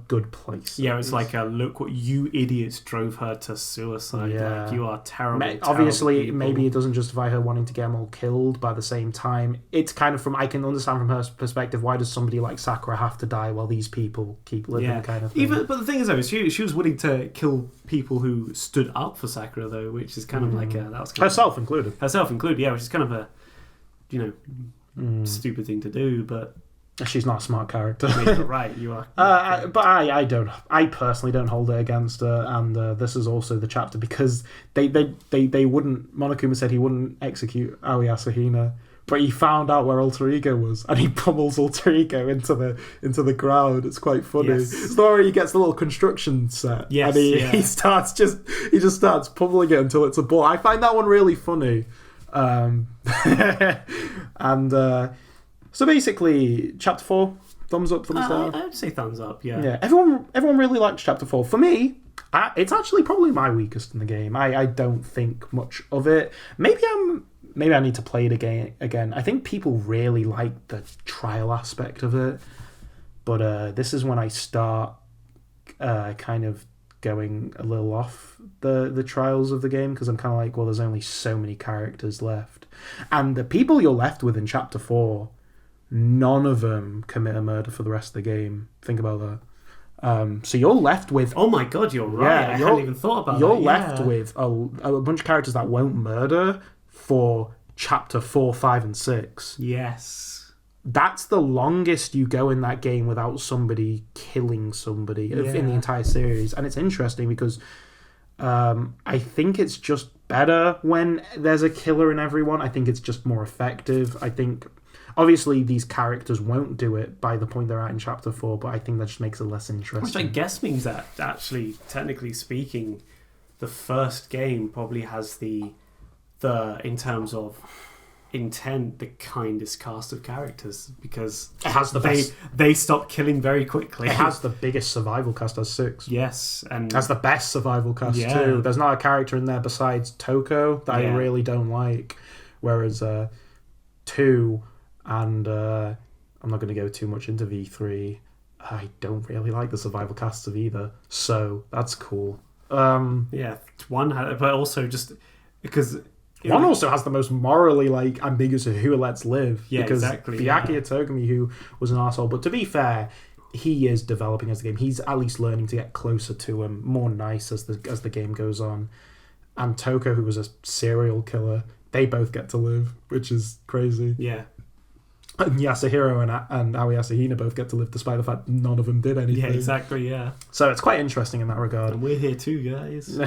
good place. Yeah, it's like a look what you idiots drove her to suicide. Yeah. Like, you are terrible. Obviously, terrible maybe it doesn't justify her wanting to get them all killed, but at the same time, it's kind of I can understand from her perspective, why does somebody like Sakura have to die while these people keep living, kind of thing. But the thing is, though, she was willing to kill people who stood up for Sakura, though, which is kind of like that was kind herself included. Herself included, yeah, which is kind of a stupid thing to do, but. She's not a smart character. Right, you are. But I personally don't hold it against her, and this is also the chapter because they wouldn't. Monokuma said he wouldn't execute Aoi Asahina, but he found out where Alter Ego was, and he pummels Alter Ego into the ground. It's quite funny. Yes. It's the where he gets the little construction set, and he just starts pummeling it until it's a ball. I find that one really funny, and. So basically, chapter 4, thumbs up, thumbs down. I would say thumbs up. Yeah. Yeah. Everyone really likes chapter 4. For me, it's actually probably my weakest in the game. I don't think much of it. Maybe I need to play it again. I think people really like the trial aspect of it, but this is when I start kind of going a little off the trials of the game, because I'm kind of like, well, there's only so many characters left, and the people you're left with in chapter 4. None of them commit a murder for the rest of the game. Think about that. So you're left with... Oh my god, you're right. I hadn't even thought about that. You're left with a bunch of characters that won't murder for chapter 4, 5, and 6. Yes. That's the longest you go in that game without somebody killing somebody in the entire series. And it's interesting because I think it's just better when there's a killer in everyone. I think it's just more effective. I think... Obviously, these characters won't do it by the point they're at in Chapter 4, but I think that just makes it less interesting. Which I guess means that, actually, technically speaking, the first game probably has the in terms of intent, the kindest cast of characters, because it has they stop killing very quickly. It has the biggest survival cast as 6. Yes, and has the best survival cast too. There's not a character in there besides Toko that I really don't like, whereas 2... And I'm not going to go too much into V3. I don't really like the survival casts of either, so that's cool. Yeah, one, but also just because one also has the most morally ambiguous of who it lets live. Yeah, because exactly. Byakuya Togami, who was an arsehole, but to be fair, he is developing as the game. He's at least learning to get closer to him, more nice as the game goes on. And Toko, who was a serial killer, they both get to live, which is crazy. Yeah. And Yasuhiro and Aoi Asahina both get to live despite the fact none of them did anything. Yeah, exactly, yeah. So it's quite interesting in that regard. And we're here too, guys.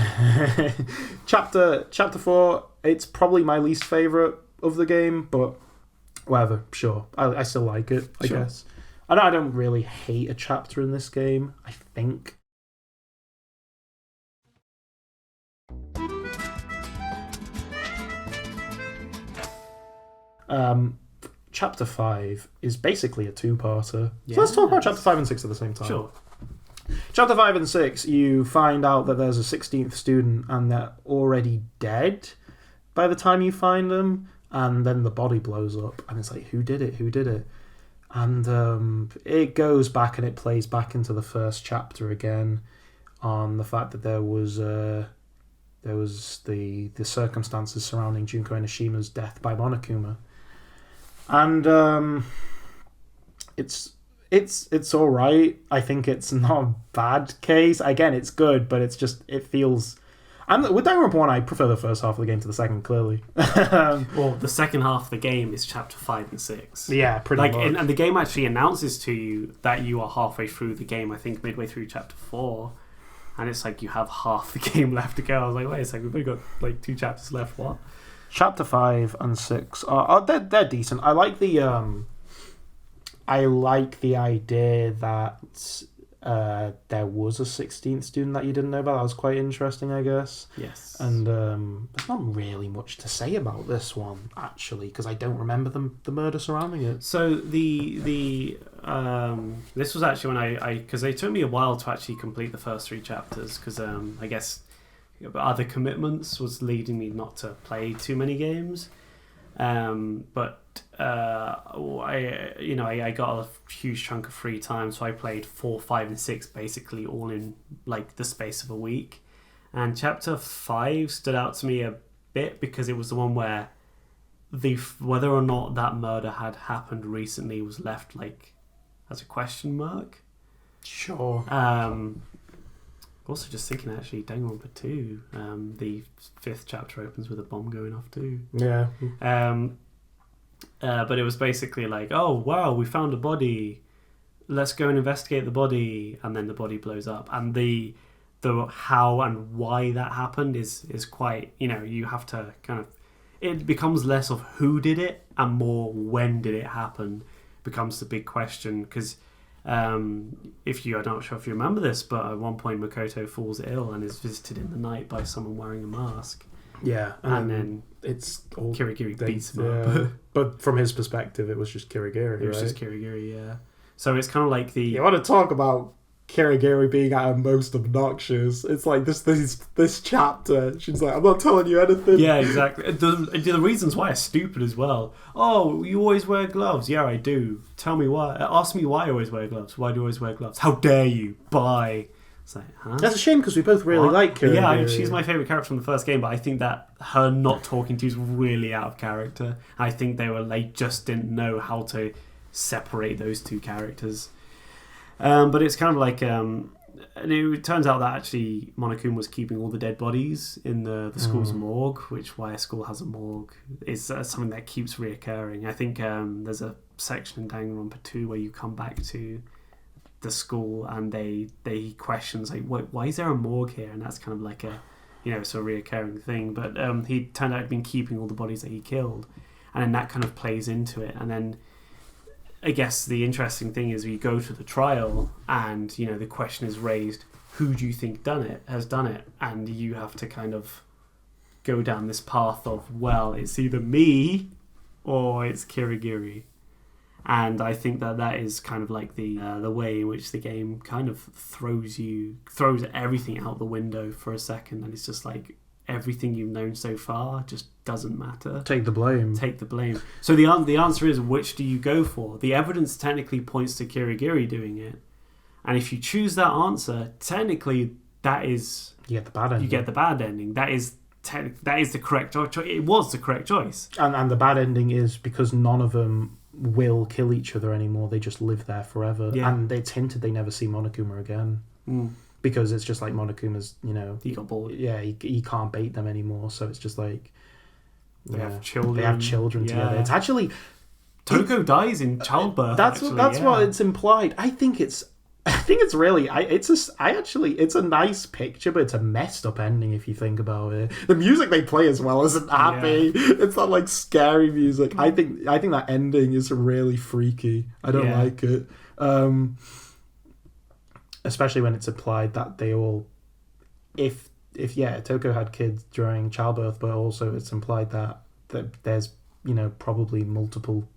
Chapter 4, it's probably my least favourite of the game, but whatever, sure. I still like it, I guess. I don't really hate a chapter in this game, I think. Chapter 5 is basically a two-parter. So let's talk about Chapter 5 and 6 at the same time. Sure. Chapter 5 and 6, you find out that there's a 16th student and they're already dead by the time you find them, and then the body blows up, and it's like, who did it? And it goes back and it plays back into the first chapter again on the fact that there was the circumstances surrounding Junko Enoshima's death by Monokuma. And it's all right. I think it's not a bad case. Again, it's good, but it feels. And with Danganronpa 1, I prefer the first half of the game to the second. Clearly, well, the second half of the game is chapter 5 and 6. Yeah, pretty much. And the game actually announces to you that you are halfway through the game. I think midway through chapter 4, and it's like you have half the game left to go. I was like, wait a second, we've only got 2 chapters left. What? Chapter 5 and 6 are they're decent. I like the idea that there was a 16th student that you didn't know about. That was quite interesting, I guess. Yes. And there's not really much to say about this one, actually, because I don't remember the murder surrounding it. So the this was actually when I because it took me a while to actually complete the first 3 chapters, because I guess other commitments was leading me not to play too many games. But I got a huge chunk of free time, so I played 4, 5, and 6 basically all in like the space of a week. And chapter 5 stood out to me a bit because it was the one where whether or not that murder had happened recently was left like as a question mark. Sure. Also, just thinking actually, Danganronpa 2, the 5th chapter opens with a bomb going off too. Yeah. But it was basically like, oh wow, we found a body, let's go and investigate the body, and then the body blows up. And the how and why that happened is quite, you have to kind of, it becomes less of who did it and more when did it happen becomes the big question. Because I'm not sure if you remember this, but at one point Makoto falls ill and is visited in the night by someone wearing a mask. Yeah, and then it's all Kirigiri beats him up. But from his perspective, it was just Kirigiri. It was just Kirigiri, yeah. So it's kind of like You want to talk about Kirigiri being at her most obnoxious? It's like this chapter. She's like, I'm not telling you anything. Yeah, exactly. The reasons why are stupid as well. Oh, you always wear gloves. Yeah, I do. Tell me why. Ask me why I always wear gloves. Why do I always wear gloves? How dare you? Bye. It's like, huh? That's a shame because we both really like Kirigiri. Yeah, she's my favourite character from the first game, but I think that her not talking to you is really out of character. I think they just didn't know how to separate those two characters. But it's kind of like, and it turns out that actually Monokuma was keeping all the dead bodies in the school's morgue, which why a school has a morgue is something that keeps reoccurring. I think there's a section in Danganronpa 2 where you come back to the school and they questions like, why is there a morgue here? And that's kind of like a it's a reoccurring thing. But he turned out he'd been keeping all the bodies that he killed, and then that kind of plays into it. And then I guess the interesting thing is we go to the trial and the question is raised, who do you think has done it? And you have to kind of go down this path of, well, it's either me or it's Kirigiri. And I think that is kind of like the way in which the game kind of throws everything out the window for a second, and it's just like everything you've known so far just doesn't matter. Take the blame. So the answer is, which do you go for? The evidence technically points to Kirigiri doing it, and if you choose that answer, technically that is you get the bad ending. You get the bad ending. That is the correct choice. It was the correct choice. And the bad ending is because none of them will kill each other anymore. They just live there forever. Yeah. And it's hinted they never see Monokuma again. Because it's just like Monokuma's, he got bored. Yeah, he can't bait them anymore. So it's just like they have children. They have children together. It's actually Toko dies in childbirth. That's what it's implied. I think it's really it's a nice picture, but it's a messed up ending if you think about it. The music they play as well isn't happy. Yeah. It's not like scary music. I think that ending is really freaky. I don't like it. Especially when it's implied that they all if Toko had kids during childbirth, but also it's implied that there's probably multiple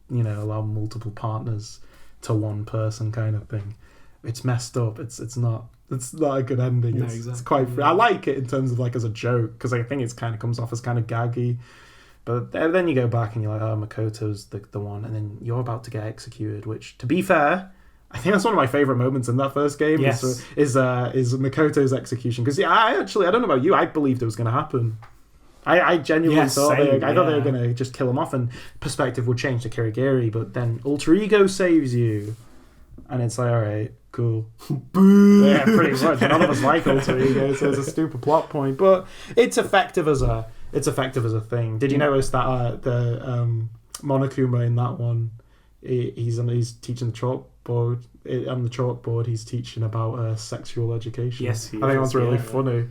allow multiple partners to one person kind of thing. It's messed up. It's not a good ending. No, exactly. It's quite. I like it in terms of like as a joke because I think it's kind of comes off as kind of gaggy, but then you go back and you're like, oh, Makoto's the one, and then you're about to get executed. Which, to be fair, I think that's one of my favorite moments in that first game. Yes. is Makoto's execution because I don't know about you, I believed it was going to happen. I genuinely thought they were going to just kill him off and perspective would change to Kirigiri, but then Alter Ego saves you, and it's like, all right, cool. Boo! Yeah, pretty much. None of us like Alter Ego, so it's a stupid plot point, but it's effective as a thing. Did you notice that the Monokuma in that one, he's teaching the chalkboard. On the chalkboard, he's teaching about sexual education. Yes, I think that's really funny.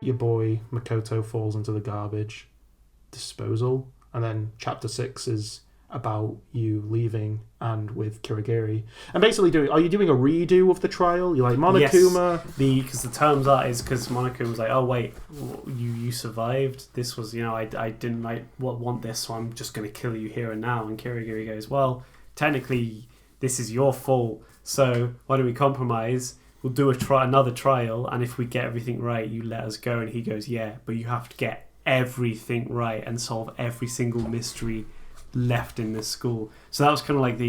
your boy Makoto falls into the garbage disposal, and then chapter 6 is about you leaving and with Kirigiri. And basically, are you doing a redo of the trial? You're like Monokuma? Yes, because the terms are is because Monokuma was like, oh wait, you survived. This was, I didn't want this, so I'm just going to kill you here and now. And Kirigiri goes, well, technically this is your fault, so why don't we compromise? We'll do another trial, and if we get everything right, you let us go. And he goes, yeah, but you have to get everything right and solve every single mystery left in this school. So that was kind of like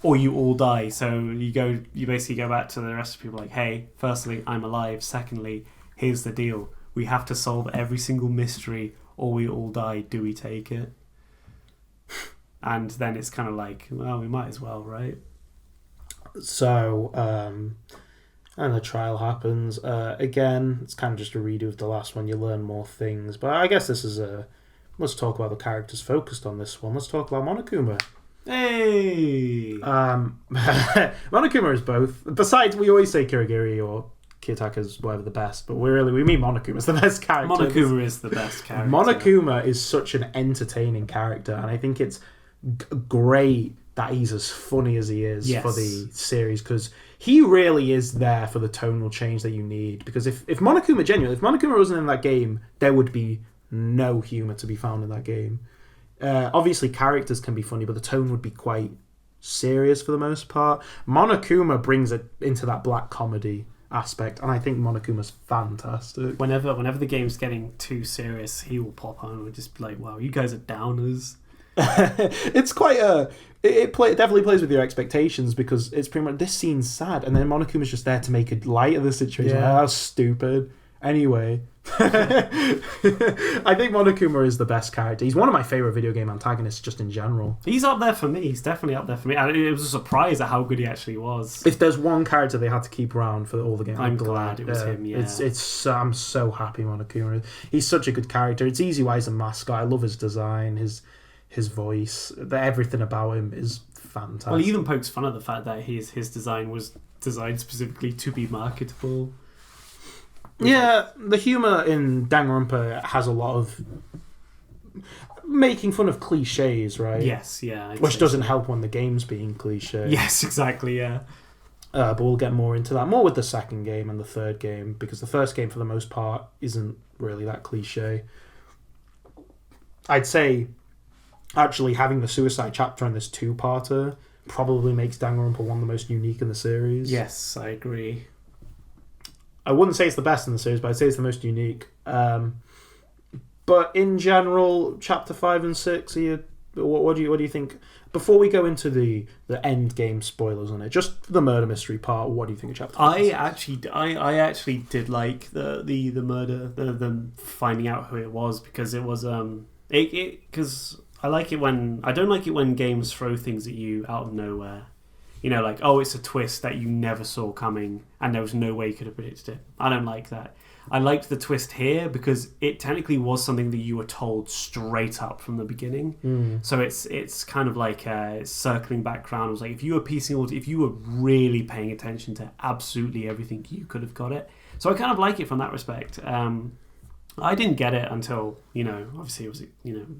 or you all die. So you basically go back to the rest of people like, hey, firstly, I'm alive. Secondly, here's the deal. We have to solve every single mystery or we all die. Do we take it? And then it's kind of like, well, we might as well, right? So, and the trial happens. Again, it's kind of just a redo of the last one. You learn more things. But I guess this is let's talk about the characters focused on this one. Let's talk about Monokuma. Hey! Monokuma is both. Besides, we always say Kirigiri or Kiyotaka's whatever the best, but we mean Monokuma's the best character. Monokuma is the best character. Monokuma is such an entertaining character, and I think it's great that he's as funny as he is for the series, because he really is there for the tonal change that you need. Because if Monokuma wasn't in that game, there would be no humour to be found in that game. Obviously, characters can be funny, but the tone would be quite serious for the most part. Monokuma brings it into that black comedy aspect, and I think Monokuma's fantastic. Whenever the game's getting too serious, he will pop on and just be like, wow, you guys are downers. It's quite it definitely plays with your expectations, because it's pretty much, this scene's sad, and then Monokuma's just there to make a light of the situation. Yeah. That's stupid. Anyway, I think Monokuma is the best character. He's one of my favourite video game antagonists just in general. He's up there for me. He's definitely up there for me. And it was a surprise at how good he actually was. If there's one character they had to keep around for all the games, I'm glad it was him, yeah. I'm so happy Monokuma. He's such a good character. It's easy why he's a mascot. I love his design, his voice, everything about him is fantastic. Well, he even pokes fun at the fact that his design was designed specifically to be marketable. Yeah, the humour in Danganronpa has a lot of making fun of cliches, right? Yes, yeah. Which doesn't help when the game's being cliche. Yes, exactly, yeah. But we'll get more into that, more with the second game and the third game, because the first game, for the most part, isn't really that cliche. I'd say, actually, having the suicide chapter in this two-parter probably makes Danganronpa one of the most unique in the series. Yes, I agree. I wouldn't say it's the best in the series, but I'd say it's the most unique. But in general, chapter 5 and 6, what do you think? Before we go into the end game spoilers on it, just the murder mystery part, what do you think of chapter 5? I actually did like the murder, them finding out who it was, because it was because I like it when I don't like it when games throw things at you out of nowhere. Like, oh, it's a twist that you never saw coming and there was no way you could have predicted it. I don't like that. I liked the twist here because it technically was something that you were told straight up from the beginning. So it's kind of like circling back around. It was like, if you were really paying attention to absolutely everything, you could have got it. So I kind of like it from that respect. I didn't get it until, obviously it was,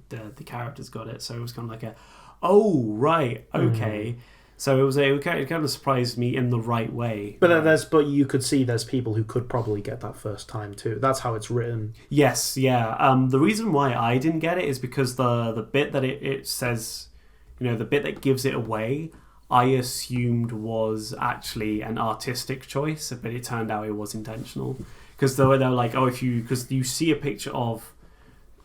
the characters got it. So it was kind of like oh, right, okay. So it kind of surprised me in the right way. But you could see there's people who could probably get that first time too. That's how it's written. Yes, yeah. The reason why I didn't get it is because the bit that it says, the bit that gives it away, I assumed was actually an artistic choice, but it turned out it was intentional. Because they were like, because you see a picture of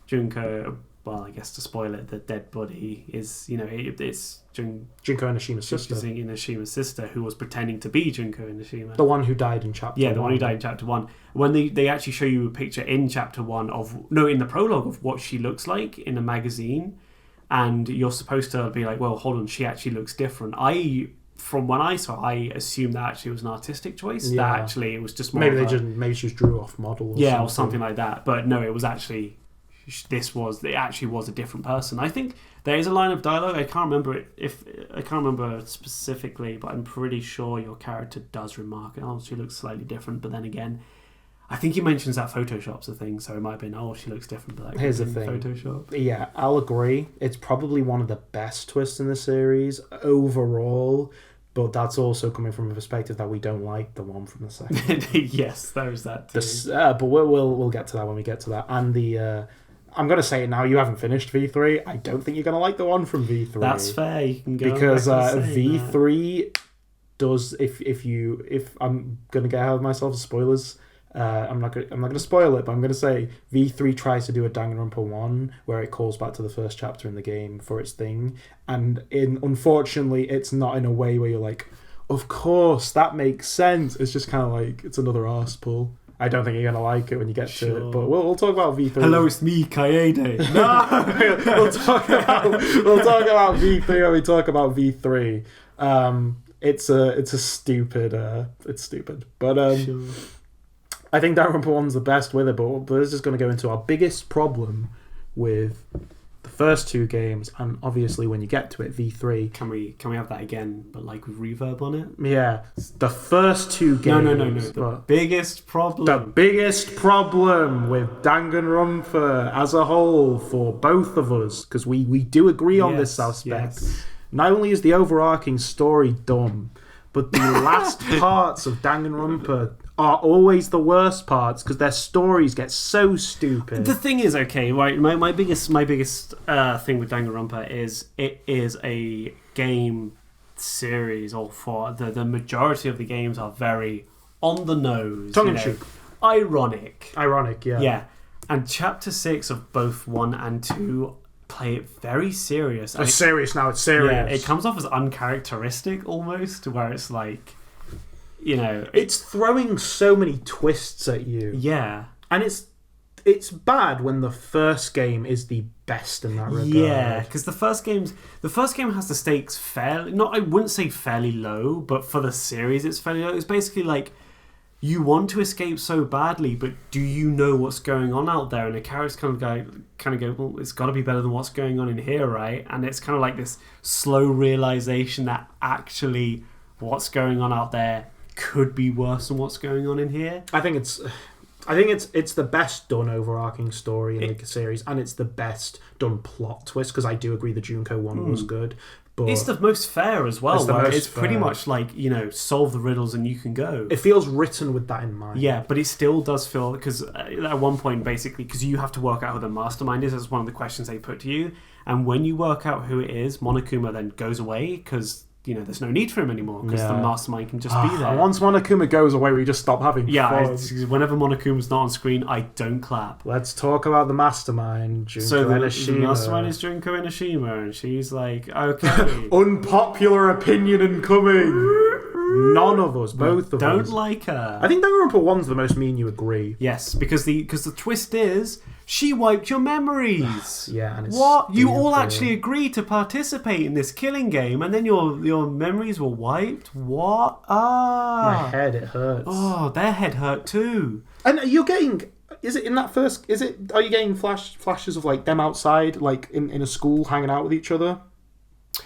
Junko. Well, I guess to spoil it, the dead body is, it's Junko Inishima's sister. Inishima's sister, who was pretending to be Junko Inishima. The one who died in chapter 1. Yeah, the one who died in chapter 1. When they actually show you a picture in chapter 1 in the prologue of what she looks like in a magazine, and you're supposed to be like, well, hold on, she actually looks different. From when I saw, I assumed that actually was an artistic choice. Yeah. That actually it was just more maybe she just drew off model. Or something like that. But no, it was actually. It actually was a different person. I think there is a line of dialogue. I can't remember specifically, but I'm pretty sure your character does remark, oh, she looks slightly different. But then again, I think he mentions that Photoshop's a thing, so it might have been, she looks different, but that Here's the could have thing. been Photoshop. Yeah, I'll agree. It's probably one of the best twists in the series overall, but that's also coming from a perspective that we don't like the one from the second. Yes, there's that too. But we'll get to that when we get to that. And I'm going to say it now, you haven't finished V3. I don't think you're going to like the one from V3. That's fair. You can go because back and say V3 does, if I'm going to get ahead of myself, spoilers. I'm not going to spoil it, but I'm going to say V3 tries to do a Danganronpa 1 where it calls back to the first chapter in the game for its thing, and unfortunately it's not in a way where you're like, of course that makes sense. It's just kind of like it's another arse pull. I don't think you're going to like it when you get to it, but we'll talk about V3. Hello, it's me, Kaede. No, we'll talk about V3 when we talk about V3. It's a stupid. It's stupid, but Sure. I think Danganronpa 1's the best with it, but this is going to go into our biggest problem with the first two games, and obviously when you get to it, V3. Can we have that again, but like with reverb on it? Yeah, the first two games. No. The biggest problem. The biggest problem with Danganronpa as a whole for both of us, because we do agree on this aspect. Yes. Not only is the overarching story dumb, but the last parts of Danganronpa are always the worst parts because their stories get so stupid. The thing is, okay, right? My biggest thing with Danganronpa is it is a game series, or for the majority of the games are very on the nose, tongue in cheek, ironic, yeah. Yeah, and Chapter 6 of both 1 and 2 play it very serious. It's serious now. It's serious. Yeah, it comes off as uncharacteristic almost, where it's like, it's throwing so many twists at you. Yeah, and it's bad when the first game is the best in that regard. Yeah, because the first game has the stakes fairly, I wouldn't say fairly low, but for the series it's fairly low. It's basically like, you want to escape so badly, but do you know what's going on out there? And the characters kind of go, well, it's got to be better than what's going on in here, right? And it's kind of like this slow realization that actually what's going on out there could be worse than what's going on in here. I think it's the best done overarching story in the series, and it's the best done plot twist, because I do agree the Junko one was good. But it's the most fair as well. It's pretty fair. much like, solve the riddles and you can go. It feels written with that in mind. Yeah, but it still does feel, because at one point, basically, because you have to work out who the mastermind is, that's one of the questions they put to you. And when you work out who it is, Monokuma then goes away, because there's no need for him anymore, because the mastermind can just be there. Once Monokuma goes away, we just stop having fun. Whenever Monokuma's not on screen, I don't clap. Let's talk about the mastermind, Junko Enoshima. The mastermind is Junko Enoshima, and she's like, okay. Unpopular opinion incoming. None of us, both of us, don't like her. I think Danganronpa 1's the most me and you agree. Yes, because the twist is, she wiped your memories. Yeah, and it's what? You all actually agreed to participate in this killing game, and then your memories were wiped? What? My head, it hurts. Oh, their head hurt too. And you're getting... Is it in that first... Are you getting flashes of like them outside, like in a school, hanging out with each other?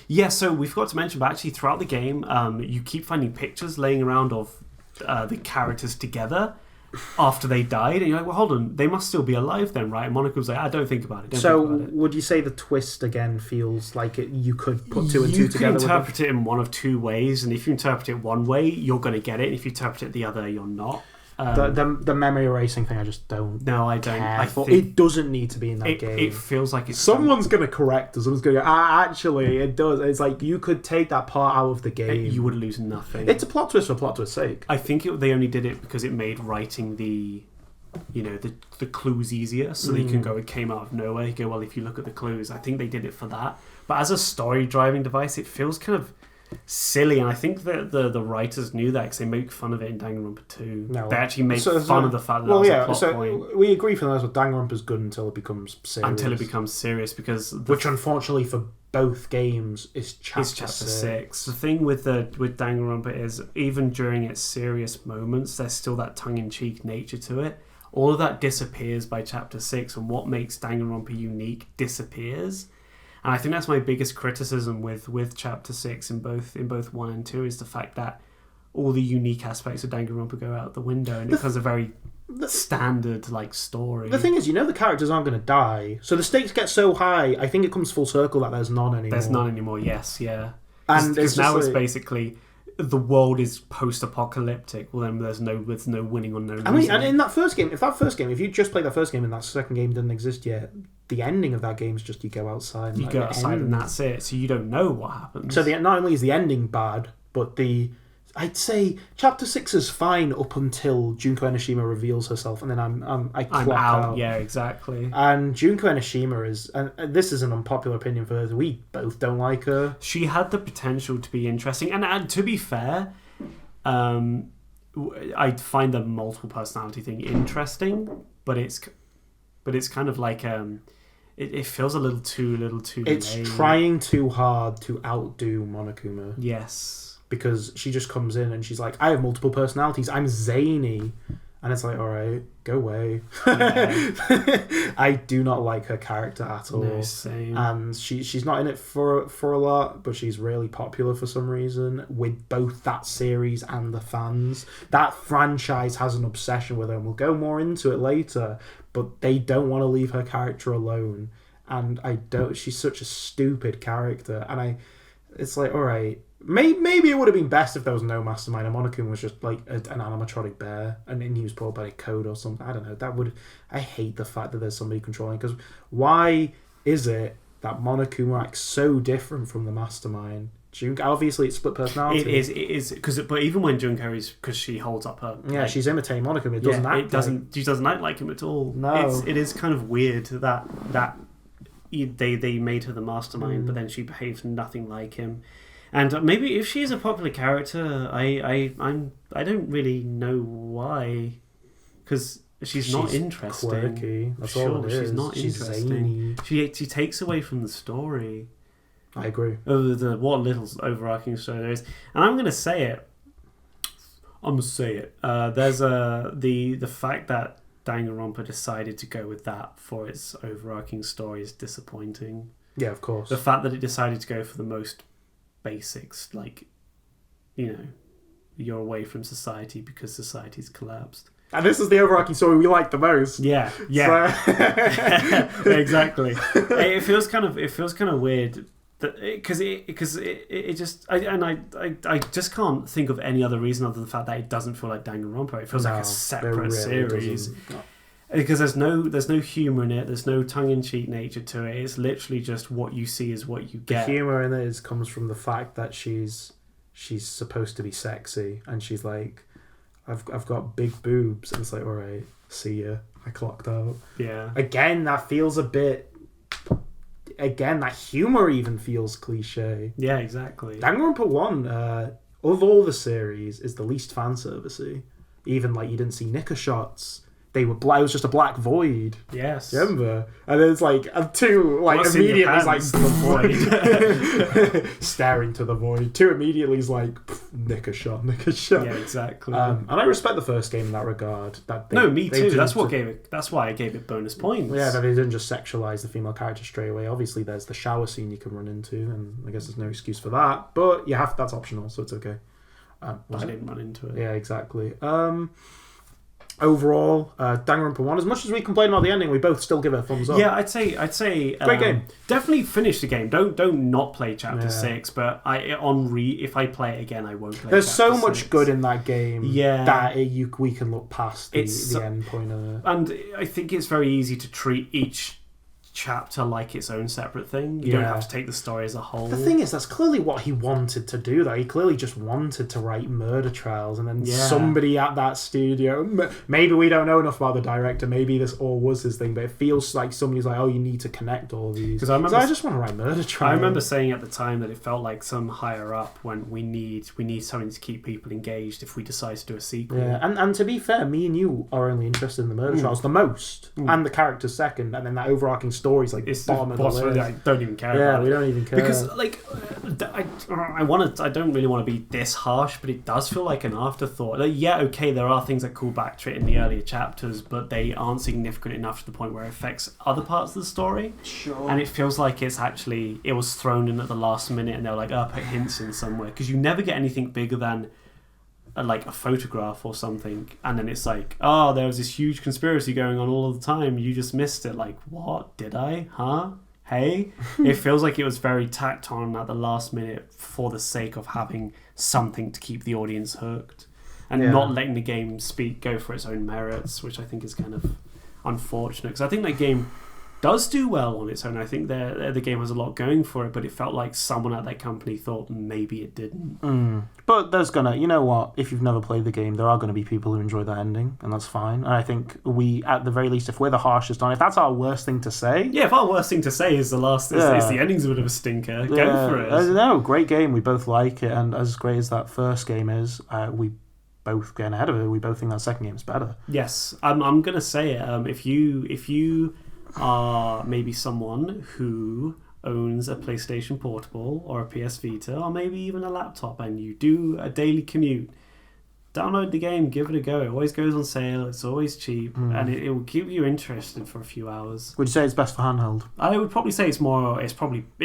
Yeah, so we forgot to mention, but actually throughout the game, you keep finding pictures laying around of the characters together after they died, and you're like, well, hold on, they must still be alive then, right? And Monikuma's like, don't think about it. Would you say the twist again feels like you could put two and two together? You can interpret it in one of two ways, and if you interpret it one way, you're going to get it, and if you interpret it the other, you're not. The memory erasing thing, I just don't. No, I don't. I think it doesn't need to be in that game. It feels like it's someone's going to correct us. Someone's going to go, actually, it does. It's like you could take that part out of the game. You would lose nothing. It's a plot twist for plot twist's sake. I think they only did it because it made writing the clues easier, so that you can go, it came out of nowhere. You go, well, if you look at the clues, I think they did it for that. But as a story driving device, it feels kind of silly, and I think that the writers knew that, because they make fun of it in Danganronpa 2. No, they actually make fun of the fact that was a plot point. We agree for the most part, Danganronpa's good until it becomes serious. Because which unfortunately for both games is chapter 6. The thing with Danganronpa is, even during its serious moments, there's still that tongue-in-cheek nature to it. All of that disappears by chapter 6, and what makes Danganronpa unique disappears. And I think that's my biggest criticism with chapter 6 in both 1 and 2, is the fact that all the unique aspects of Danganronpa go out the window, and it becomes a very standard like story. The thing is, the characters aren't going to die, so the stakes get so high. I think it comes full circle that there's none anymore. There's none anymore. Yes, yeah. And because now it's basically the world is post-apocalyptic. Well, then there's no winning or no losing. I mean, and in that first game, if you just played that first game and that second game didn't exist yet, the ending of that game is just you go outside. And go outside and that's it. So you don't know what happens. So not only is the ending bad, but I'd say Chapter 6 is fine up until Junko Enoshima reveals herself, and then I'm clock out. Yeah, exactly. And Junko Enoshima is, and this is an unpopular opinion for us, we both don't like her. She had the potential to be interesting, and to be fair, I find the multiple personality thing interesting, but it's kind of like it feels a little too It's lame. trying too hard to outdo Monokuma. Yes. Because she just comes in and she's like, I have multiple personalities. I'm zany. And it's like, all right, go away. Yeah. I do not like her character at all. No, same. And she's not in it for a lot, but she's really popular for some reason with both that series and the fans. That franchise has an obsession with her, and we'll go more into it later, but they don't want to leave her character alone. And she's such a stupid character. And it's like, all right, maybe it would have been best if there was no mastermind and Monokuma was just like an animatronic bear and he was pulled by a code or something. I don't know. I hate the fact that there's somebody controlling, because why is it that Monokuma acts so different from the mastermind? Junko, obviously it's split personality. It is but even when Junko is, because she holds up her she's imitating Monokuma. She doesn't act like him at all. No, it is kind of weird that they made her the mastermind, but then she behaves nothing like him. And maybe if she's a popular character, I don't really know why, because she's not interesting. Quirky. That's all it is. She's not interesting. Zany. She takes away from the story. I agree. What little overarching story there is, and I'm gonna say it. There's the fact that Danganronpa decided to go with that for its overarching story is disappointing. Yeah, of course. The fact that it decided to go for the most basics, like, you're away from society because society's collapsed. And this is the overarching story we like the most. Yeah. So... Exactly. It feels kind of weird because it just I just can't think of any other reason other than the fact that it doesn't feel like Danganronpa. It feels like a separate series. Because there's no humour in it, there's no tongue-in-cheek nature to it. It's literally just what you see is what you get. The humour in it comes from the fact that she's supposed to be sexy, and she's like, I've got big boobs, and it's like, all right, see ya, I clocked out. Yeah. Again, that feels a bit. Again, that humour even feels cliche. Yeah, exactly. Danganronpa 1, of all the series, is the least fan servicey. Even like you didn't see knicker shots. They were black. It was just a black void. Yes. Do you remember? And it's like two, like immediately is like the void, staring to the void. Two immediately is like knicker shot. Yeah, exactly. And I respect the first game in that regard. Me too. That's why I gave it bonus points. Yeah, that they didn't just sexualize the female character straight away. Obviously, there's the shower scene you can run into, and I guess there's no excuse for that. But that's optional, so it's okay. I didn't run into it. Yeah, exactly. Overall, Danganronpa 1, as much as we complain about the ending, we both still give it a thumbs up. Yeah, I'd say great game. Definitely finish the game. Don't not play Chapter 6, but if I play it again, I won't play. There's Chapter so much 6. good in that game that we can look past the end point of it. And I think it's very easy to treat each chapter like its own separate thing. You don't have to take the story as a whole. The thing is, that's clearly what he wanted to do, though. He clearly just wanted to write murder trials, and then somebody at that studio, maybe we don't know enough about the director, maybe this all was his thing, but it feels like somebody's like, oh, you need to connect all these. Because I just want to write murder trials. I remember saying at the time that it felt like some higher up when we need something to keep people engaged if we decide to do a sequel. Yeah, and to be fair, me and you are only interested in the murder trials the most, and the characters second, and then that overarching story's like it's bottom of the list. I don't even care about it. Yeah, we don't even care. Because, like, I don't really want to be this harsh, but it does feel like an afterthought. Like, okay, there are things that call back to it in the earlier chapters, but they aren't significant enough to the point where it affects other parts of the story. Sure. And it feels like it was thrown in at the last minute, and they were like, put hints in somewhere. Because you never get anything bigger than like a photograph or something, and then it's like, oh, there was this huge conspiracy going on all the time, you just missed it. Like, what? Did I? Huh? Hey? It feels like it was very tacked on at the last minute for the sake of having something to keep the audience hooked, and not letting the game go for its own merits, which I think is kind of unfortunate, because I think that game does do well on its own. I think the game has a lot going for it, but it felt like someone at that company thought maybe it didn't. But there's you know what, if you've never played the game, there are going to be people who enjoy that ending, and that's fine. And I think we, at the very least, if we're the harshest on it, if that's our worst thing to say... Yeah, if our worst thing to say is is the ending's a bit of a stinker, go for it. No, great game, we both like it, and as great as that first game is, we both getting ahead of it, we both think that second game is better. Yes, I'm going to say it. If you are maybe someone who owns a PlayStation Portable or a PS Vita or maybe even a laptop, and you do a daily commute, download the game, give it a go. It always goes on sale, it's always cheap, and it will keep you interested for a few hours. Would you say it's best for handheld? I would probably say it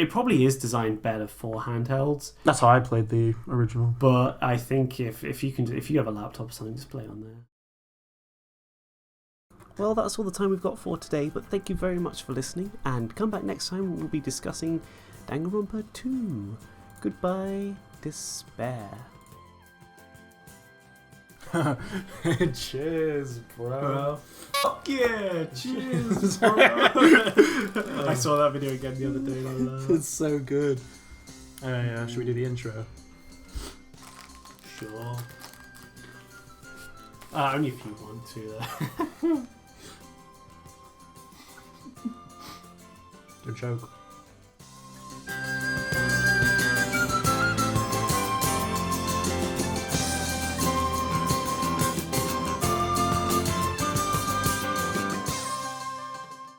probably is designed better for handhelds. That's how I played the original. But I think if you have a laptop or something, just play it on there. Well, that's all the time we've got for today, but thank you very much for listening, and come back next time. We'll be discussing Danganronpa 2. Goodbye, despair. Cheers, bro. Fuck yeah, cheers, bro. I saw that video again the other day. It's so good. Should we do the intro? Sure. Only if you want to. Don't choke.